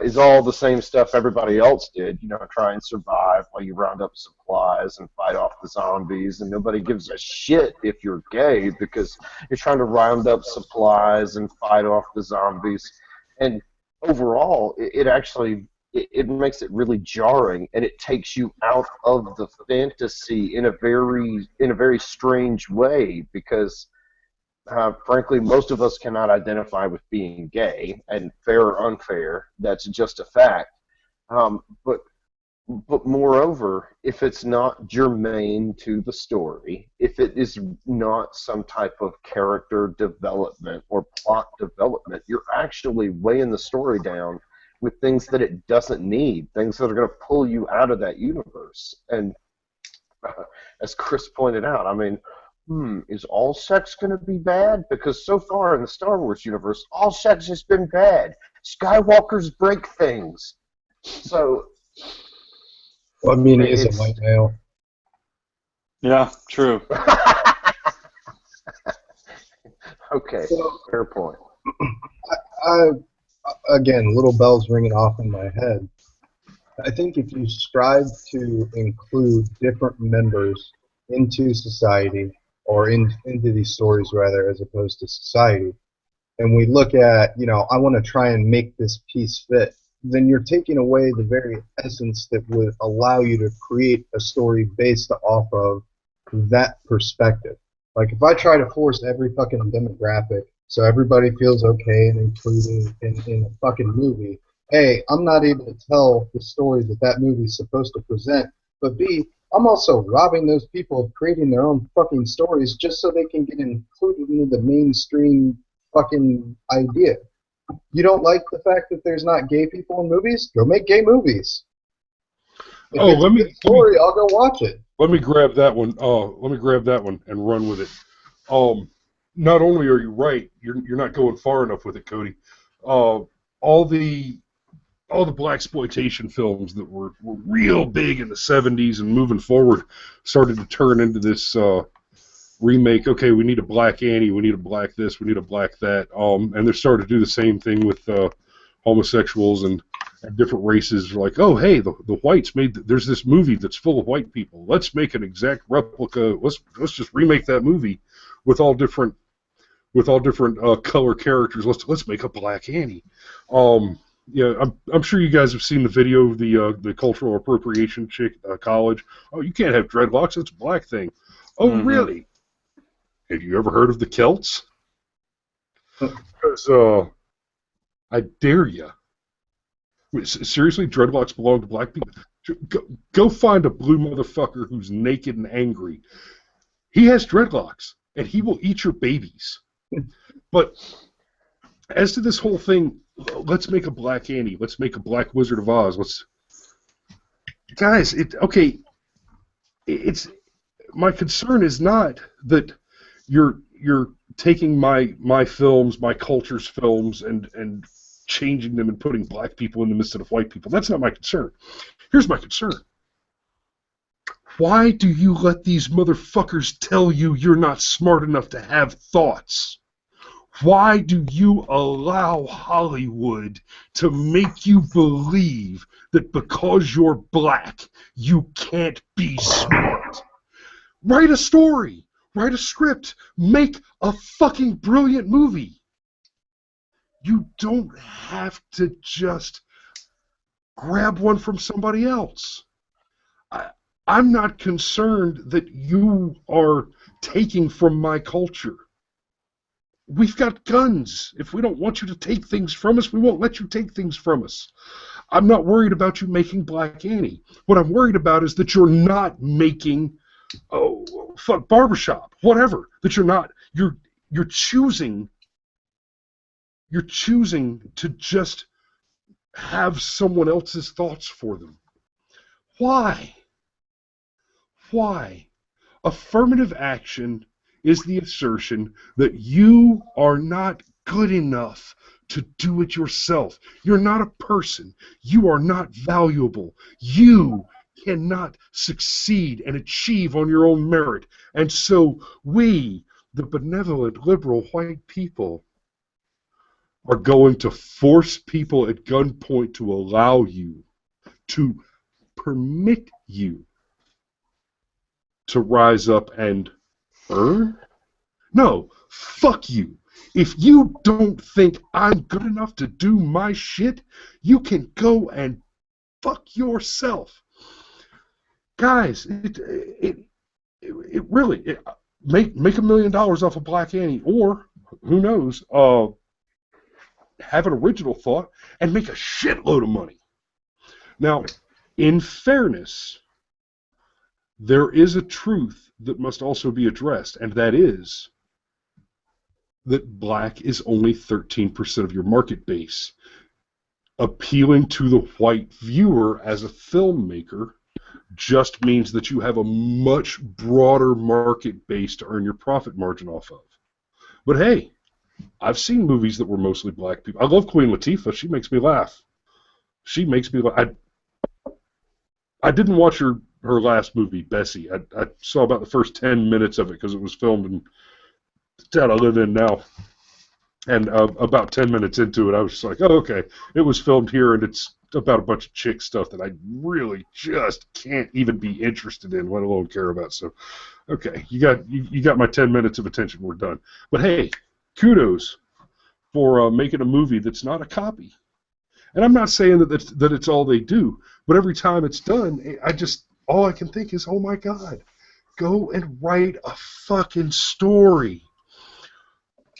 is all the same stuff everybody else did. You know, try and survive while you round up supplies and fight off the zombies, and nobody gives a shit if you're gay because you're trying to round up supplies and fight off the zombies. And overall, it actually it makes it really jarring, and it takes you out of the fantasy in a very strange way because frankly, most of us cannot identify with being gay, and fair or unfair, that's just a fact. Um, but but moreover, if it's not germane to the story, if it is not some type of character development or plot development, you're actually weighing the story down with things that it doesn't need, things that are going to pull you out of that universe. And as Chris pointed out, I mean, is all sex going to be bad? Because so far in the Star Wars universe, all sex has been bad. Skywalkers break things. So, Well, I mean, he is a white male. Yeah, true. okay, fair point. Again, little bells ringing off in my head. I think if you strive to include different members into society, or into these stories rather, as opposed to society, and we look at, you know, I want to try and make this piece fit, then you're taking away the very essence that would allow you to create a story based off of that perspective. Like, if I try to force every fucking demographic so everybody feels okay and included in a fucking movie, A, I'm not able to tell the story that that movie's supposed to present, but B, I'm also robbing those people of creating their own fucking stories just so they can get included into the mainstream fucking idea. You don't like the fact that there's not gay people in movies? Go make gay movies. If it's a good story, I'll go watch it. Let me grab that one. Let me grab that one and run with it. Not only are you right, you're not going far enough with it, Cody. All the blaxploitation films that were real big in the 70s and moving forward started to turn into this remake. Okay, we need a black Annie, we need a black this, we need a black that, and they're starting to do the same thing with homosexuals and different races. Like, oh, hey, the whites there's this movie that's full of white people. Let's make an exact replica. Let's just remake that movie with all different color characters. Let's make a black Annie. Yeah, I'm sure you guys have seen the video of the cultural appropriation chick college. Oh, you can't have dreadlocks. It's a black thing. Oh, really? Have you ever heard of the Celts? Because I dare you. Seriously, dreadlocks belong to black people? Go find a blue motherfucker who's naked and angry. He has dreadlocks, and he will eat your babies. But as to this whole thing, let's make a black Annie. Let's make a black Wizard of Oz. Guys, it's my concern is not that you're taking my films, my culture's films, and changing them and putting black people in the midst of white people. That's not my concern. Here's my concern. Why do you let these motherfuckers tell you you're not smart enough to have thoughts? Why do you allow Hollywood to make you believe that because you're black, you can't be smart? Write a story. Write a script. Make a fucking brilliant movie. You don't have to just grab one from somebody else. I'm not concerned that you are taking from my culture. We've got guns. If we don't want you to take things from us, we won't let you take things from us. I'm not worried about you making Black Annie. What I'm worried about is that you're not making, Barbershop, whatever. That you're not. You're choosing to just have someone else's thoughts for them. Why? Why? Affirmative action is the assertion that you are not good enough to do it yourself. You're not a person. You are not valuable. You cannot succeed and achieve on your own merit. And so we, the benevolent, liberal white people, are going to force people at gunpoint to allow you, to permit you to rise up and earn? No, fuck you. If you don't think I'm good enough to do my shit, you can go and fuck yourself. Guys, it really, make $1 million off of Black Annie, or, who knows, have an original thought and make a shitload of money. Now, in fairness, there is a truth that must also be addressed, and that is that black is only 13% of your market base. Appealing to the white viewer as a filmmaker just means that you have a much broader market base to earn your profit margin off of. But hey, I've seen movies that were mostly black people. I love Queen Latifah. She makes me laugh. She makes me laugh. I didn't watch her last movie, Bessie. I saw about the first 10 minutes of it because it was filmed in the town I live in now. And about 10 minutes into it, I was just like, oh, okay. It was filmed here, and it's about a bunch of chick stuff that I really just can't even be interested in, let alone care about. So, okay, you got my 10 minutes of attention. We're done. But hey, kudos for making a movie that's not a copy. And I'm not saying that it's all they do, but every time it's done, all I can think is, oh my God, go and write a fucking story.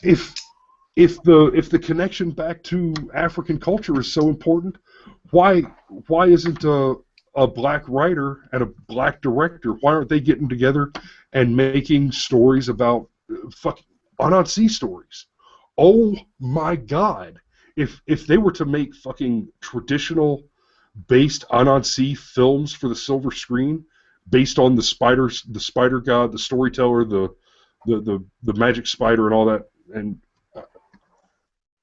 If the connection back to African culture is so important, why isn't a black writer and a black director, why aren't they getting together and making stories about fucking Anansi stories? Oh my God. If they were to make fucking traditional based Anansi films for the silver screen, based on the spider god, the storyteller, the magic spider and all that, and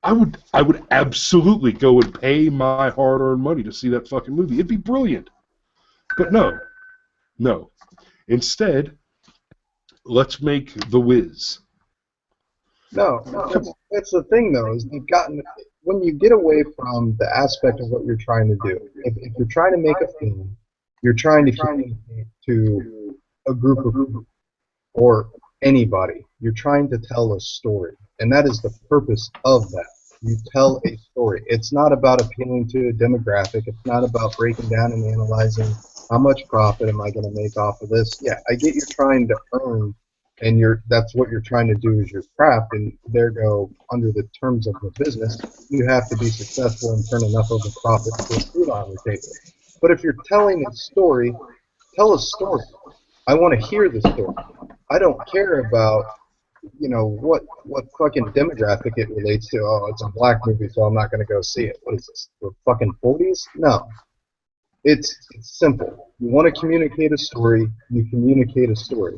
I would absolutely go and pay my hard-earned money to see that fucking movie. It'd be brilliant. But no. Instead, let's make The Wiz. No, that's the thing though, is they've gotten, when you get away from the aspect of what you're trying to do, if you're trying to make a film, you're trying to communicate to a group of people or anybody. You're trying to tell a story, and that is the purpose of that. You tell a story. It's not about appealing to a demographic. It's not about breaking down and analyzing how much profit am I going to make off of this. Yeah, I get you're trying to earn, and that's what you're trying to do is your craft, and there go, under the terms of the business, you have to be successful and turn enough of a profit to put food on the table. But if you're telling a story, tell a story. I want to hear the story. I don't care about, what fucking demographic it relates to. Oh, it's a black movie, so I'm not going to go see it. What is this, the fucking 40s? No. It's simple. You want to communicate a story, you communicate a story.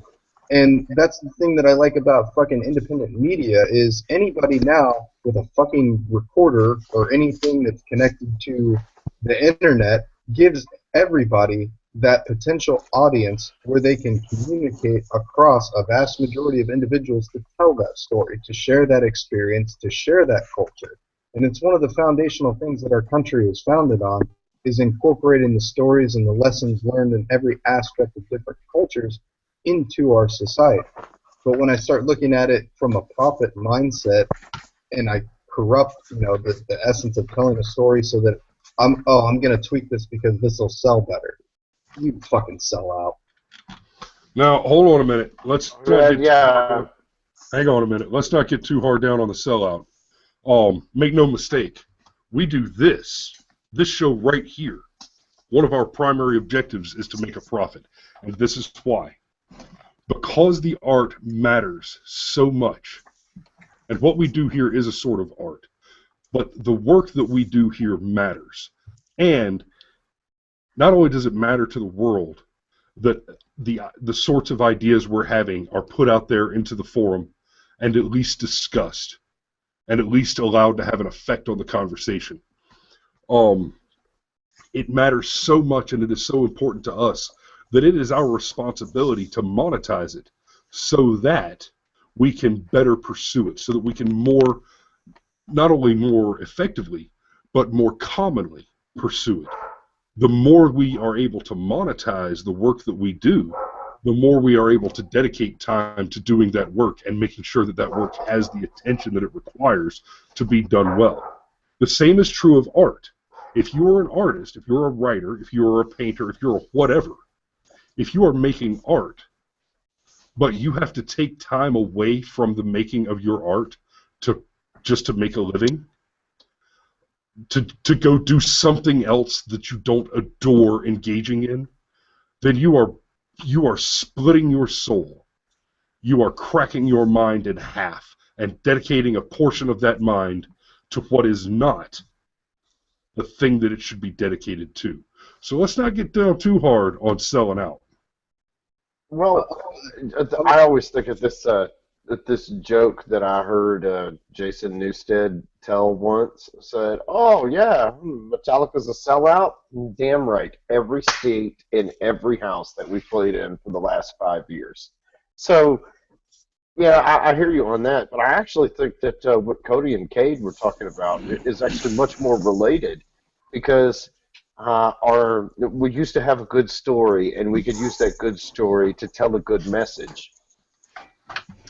And that's the thing that I like about fucking independent media is anybody now with a fucking recorder or anything that's connected to the internet gives everybody that potential audience where they can communicate across a vast majority of individuals to tell that story, to share that experience, to share that culture. And it's one of the foundational things that our country is founded on, is incorporating the stories and the lessons learned in every aspect of different cultures into our society. But when I start looking at it from a profit mindset and I corrupt, the essence of telling a story so that I'm going to tweak this because this will sell better. You fucking sell out. Now, hold on a minute. Let's not get Yeah. hang on a minute. Let's not get too hard down on the sellout. Make no mistake. We do this show right here. One of our primary objectives is to make a profit. And this is why. Because the art matters so much. And what we do here is a sort of art. But the work that we do here matters. And not only does it matter to the world that the sorts of ideas we're having are put out there into the forum and at least discussed and at least allowed to have an effect on the conversation. it matters so much and it is so important to us that it is our responsibility to monetize it so that we can better pursue it, so that we can not only more effectively, but more commonly pursue it. The more we are able to monetize the work that we do, the more we are able to dedicate time to doing that work and making sure that that work has the attention that it requires to be done well. The same is true of art. If you're an artist, if you're a writer, if you're a painter, if you're a whatever, if you are making art, but you have to take time away from the making of your art just to make a living, to go do something else that you don't adore engaging in, then you are splitting your soul. You are cracking your mind in half and dedicating a portion of that mind to what is not the thing that it should be dedicated to. So let's not get down too hard on selling out. Well, I always think of this joke that I heard Jason Newsted tell once. Said, "Oh yeah, Metallica's a sellout." Damn right. Every state in every house that we played in for the last 5 years. So yeah, I hear you on that, but I actually think that what Cody and Cade were talking about is actually much more related, because we used to have a good story, and we could use that good story to tell a good message.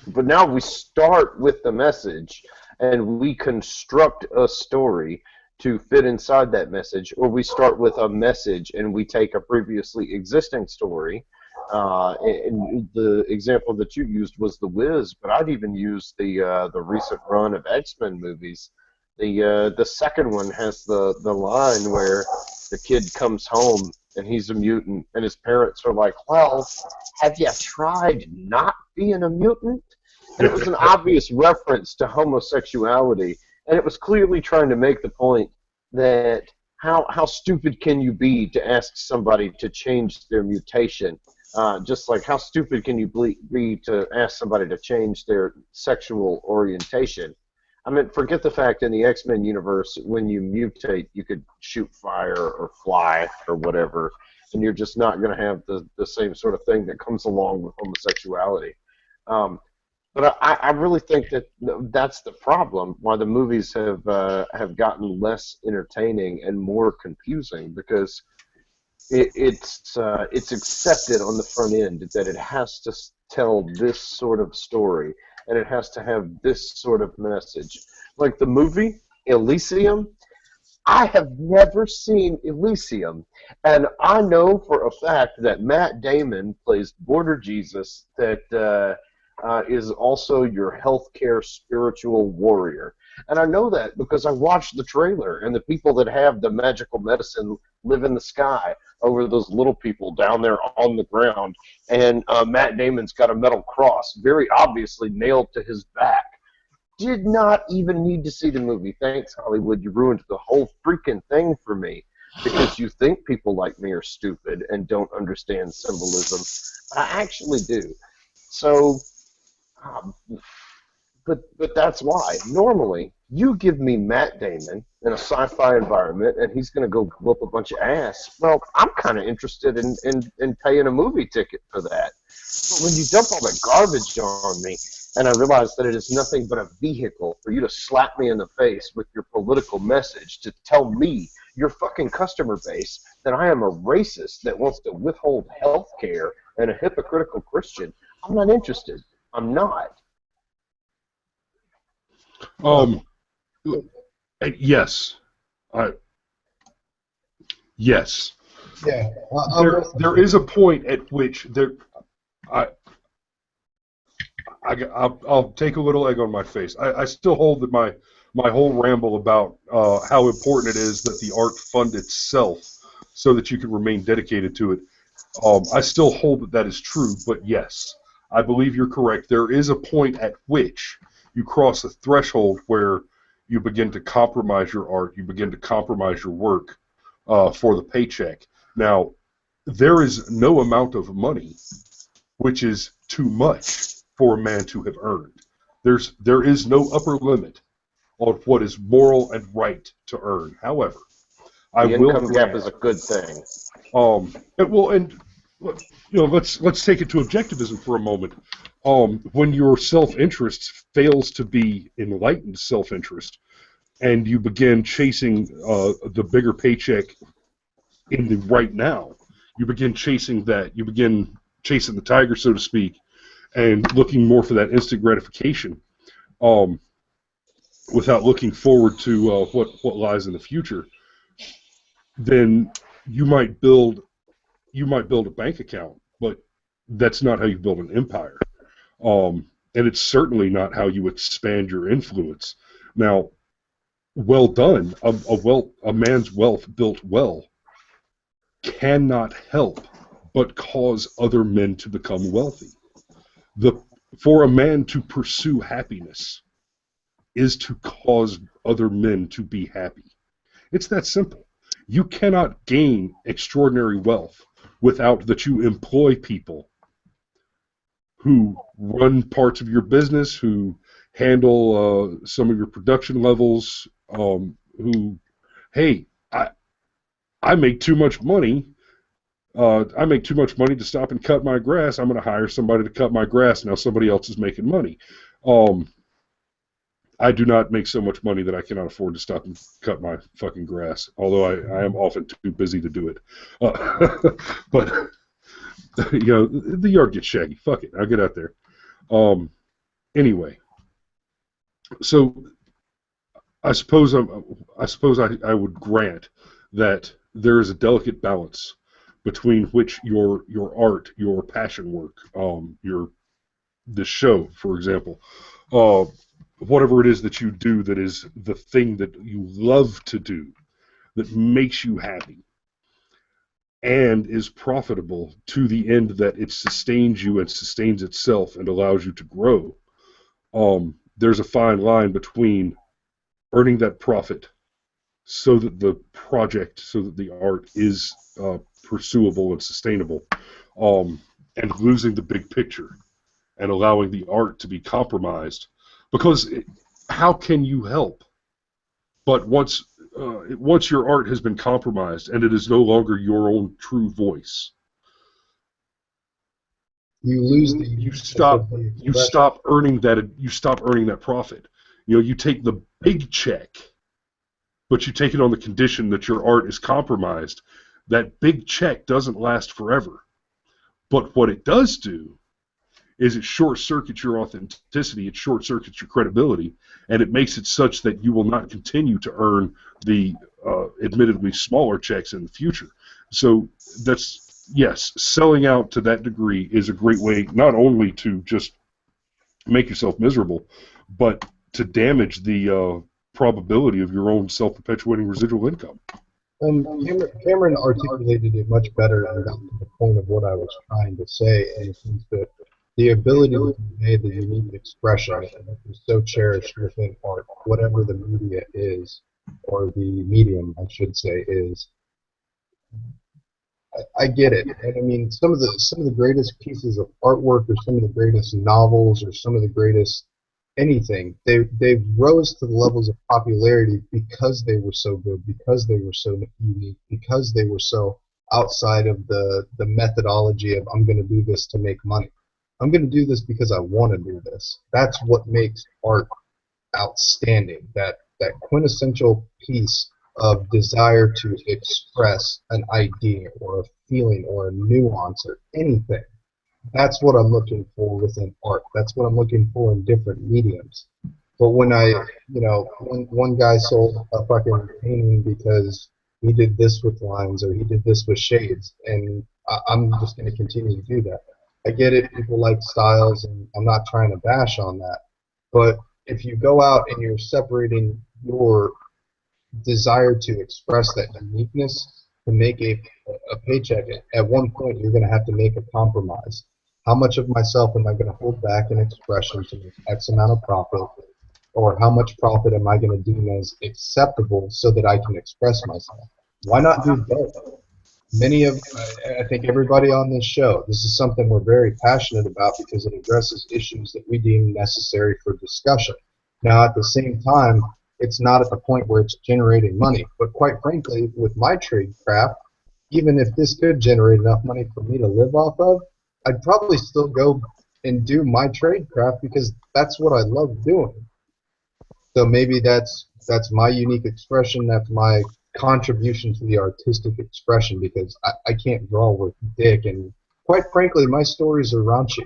But now we start with the message, and we construct a story to fit inside that message, or we start with a message and we take a previously existing story. And the example that you used was The Wiz, but I'd even use the recent run of X-Men movies. The second one has the line where the kid comes home and he's a mutant, and his parents are like, "Well, have you tried not being a mutant?" And it was an obvious reference to homosexuality, and it was clearly trying to make the point that how stupid can you be to ask somebody to change their mutation? Just like how stupid can you be to ask somebody to change their sexual orientation? I mean, forget the fact in the X-Men universe, when you mutate, you could shoot fire or fly or whatever, and you're just not going to have the same sort of thing that comes along with homosexuality. But I really think that that's the problem, why the movies have gotten less entertaining and more confusing, because it's accepted on the front end that it has to tell this sort of story, and it has to have this sort of message. Like the movie Elysium, I have never seen Elysium, and I know for a fact that Matt Damon plays Border Jesus, that is also your healthcare spiritual warrior. And I know that because I watched the trailer, and the people that have the magical medicine live in the sky over those little people down there on the ground. And Matt Damon's got a metal cross, very obviously nailed to his back. Did not even need to see the movie. Thanks, Hollywood. You ruined the whole freaking thing for me, because you think people like me are stupid and don't understand symbolism. I actually do. So, but that's why. Normally, you give me Matt Damon in a sci-fi environment, and he's going to go whoop a bunch of ass. Well, I'm kind of interested in paying a movie ticket for that. But when you dump all that garbage on me, and I realize that it is nothing but a vehicle for you to slap me in the face with your political message to tell me, your fucking customer base, that I am a racist that wants to withhold health care and a hypocritical Christian, I'm not interested. I'm not. Yes. Yes. Yeah. There is a point at which I'll take a little egg on my face. I still hold that my whole ramble about how important it is that the art fund itself so that you can remain dedicated to it. I still hold that is true, but yes, I believe you're correct. There is a point at which you cross a threshold where you begin to compromise your art, you begin to compromise your work for the paycheck. Now, there is no amount of money which is too much for a man to have earned. There is no upper limit on what is moral and right to earn. However, I The will income grant. gap is a good thing. Let's take it to objectivism for a moment. When your self-interest fails to be enlightened self-interest, and you begin chasing the bigger paycheck in the right now, you begin chasing that. You begin chasing the tiger, so to speak, and looking more for that instant gratification, without looking forward to what lies in the future. Then you might build a bank account, but that's not how you build an empire. And it's certainly not how you expand your influence. Now, well done. A man's wealth built well cannot help but cause other men to become wealthy. For a man to pursue happiness is to cause other men to be happy. It's that simple. You cannot gain extraordinary wealth without that you employ people who run parts of your business, who handle some of your production levels, hey, I make too much money. I make too much money to stop and cut my grass. I'm going to hire somebody to cut my grass. Now somebody else is making money. I do not make so much money that I cannot afford to stop and cut my fucking grass, although I am often too busy to do it. But the yard gets shaggy. Fuck it, I'll get out there. Anyway, so I suppose I would grant that there is a delicate balance between which your art, your passion work, this show, for example, whatever it is that you do that is the thing that you love to do, that makes you happy, and is profitable to the end that it sustains you and sustains itself and allows you to grow. There's a fine line between earning that profit so that the project, so that the art is pursuable and sustainable, and losing the big picture and allowing the art to be compromised. Because how can you help? But once your art has been compromised and it is no longer your own true voice, you stop earning that profit. You take the big check, but you take it on the condition that your art is compromised. That big check doesn't last forever. But what it does do is it short-circuits your authenticity, it short-circuits your credibility, and it makes it such that you will not continue to earn the admittedly smaller checks in the future. So yes, selling out to that degree is a great way not only to just make yourself miserable, but to damage the probability of your own self-perpetuating residual income. And Cameron articulated it much better and got to the point of what I was trying to say, and it seems that the ability to convey the unique expression that is so cherished within art, whatever the media is, or the medium, I should say, is. I get it, and I mean some of the greatest pieces of artwork, or some of the greatest novels, or some of the greatest anything, they rose to the levels of popularity because they were so good, because they were so unique, because they were so outside of the methodology of I'm going to do this to make money. I'm going to do this because I want to do this. That's what makes art outstanding. That quintessential piece of desire to express an idea or a feeling or a nuance or anything. That's what I'm looking for within art. That's what I'm looking for in different mediums. But when when one guy sold a fucking painting because he did this with lines or he did this with shades, and I'm just going to continue to do that. I get it, people like styles, and I'm not trying to bash on that. But if you go out and you're separating your desire to express that uniqueness to make a paycheck, at one point you're going to have to make a compromise. How much of myself am I going to hold back in expression to make X amount of profit, or how much profit am I going to deem as acceptable so that I can express myself? Why not do both? I think everybody on this show, this is something we're very passionate about because it addresses issues that we deem necessary for discussion. Now, at the same time, it's not at the point where it's generating money. But quite frankly, with my trade craft, even if this could generate enough money for me to live off of, I'd probably still go and do my trade craft because that's what I love doing. So maybe that's my unique expression. That's my contribution to the artistic expression because I can't draw with dick, and quite frankly, my stories are raunchy.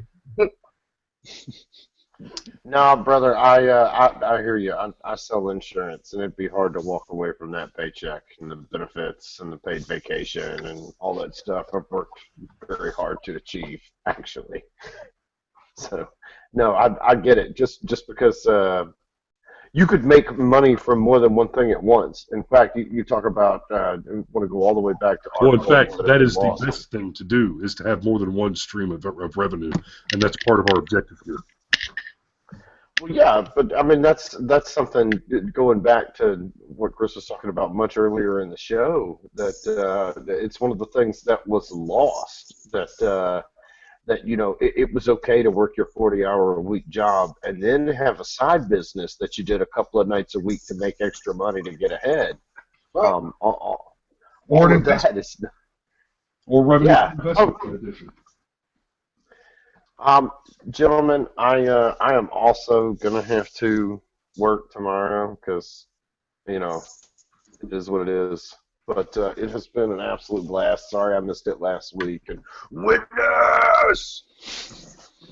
No, brother, I hear you. I sell insurance, and it'd be hard to walk away from that paycheck and the benefits and the paid vacation and all that stuff. I've worked very hard to achieve, actually. So, no, I get it. Just because you could make money from more than one thing at once. In fact, you talk about want to go all the way back to Well, in articles fact, that have that been is the lost. best thing to do, is to have more than one stream of revenue, and that's part of our objective here. Well, yeah, but I mean that's something going back to what Chris was talking about much earlier in the show. That it's one of the things that was lost. That it was okay to work your 40-hour-a-week job and then have a side business that you did a couple of nights a week to make extra money to get ahead. All of that is Or revenue yeah. investment in addition. Gentlemen, I am also gonna have to work tomorrow because it is what it is. But it has been an absolute blast. Sorry I missed it last week. And witness.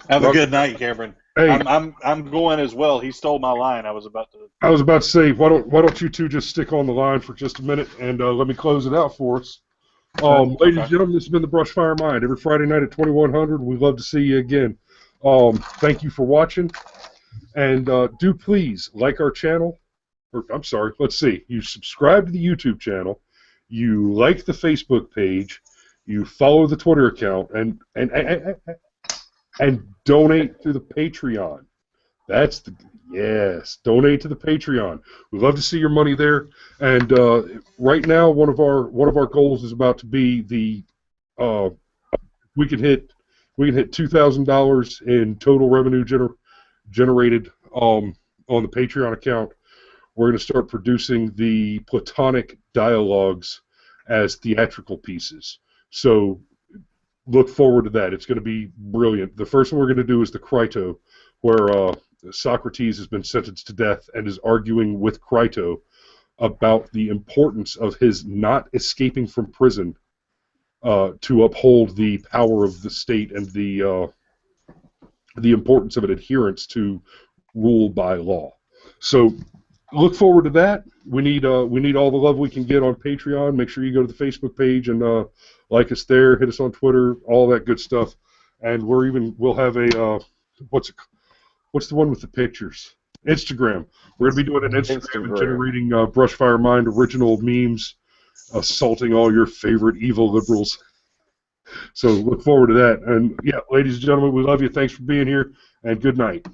Have a good night, Cameron. Hey, I'm going as well. He stole my line. I was about to say, why don't you two just stick on the line for just a minute and let me close it out for us. Ladies and gentlemen, this has been the Brushfire Mind. Every Friday night at 2100. We'd love to see you again. Thank you for watching, and do please like our channel. Or I'm sorry, let's see. You subscribe to the YouTube channel, you like the Facebook page, you follow the Twitter account, and donate to the Patreon. Donate to the Patreon. We'd love to see your money there. And right now, one of our goals is about to be we can hit $2,000 in total revenue generated on the Patreon account. We're going to start producing the Platonic dialogues as theatrical pieces. So look forward to that. It's going to be brilliant. The first one we're going to do is the Crito, where Socrates has been sentenced to death and is arguing with Crito about the importance of his not escaping from prison to uphold the power of the state and the importance of an adherence to rule by law. So look forward to that. We need all the love we can get on Patreon. Make sure you go to the Facebook page and like us there. Hit us on Twitter, all that good stuff. And we'll have a what's the one with the pictures? Instagram. We're going to be doing an Instagram and generating Brushfire Mind original memes, assaulting all your favorite evil liberals. So look forward to that. And yeah, ladies and gentlemen, we love you. Thanks for being here, and good night.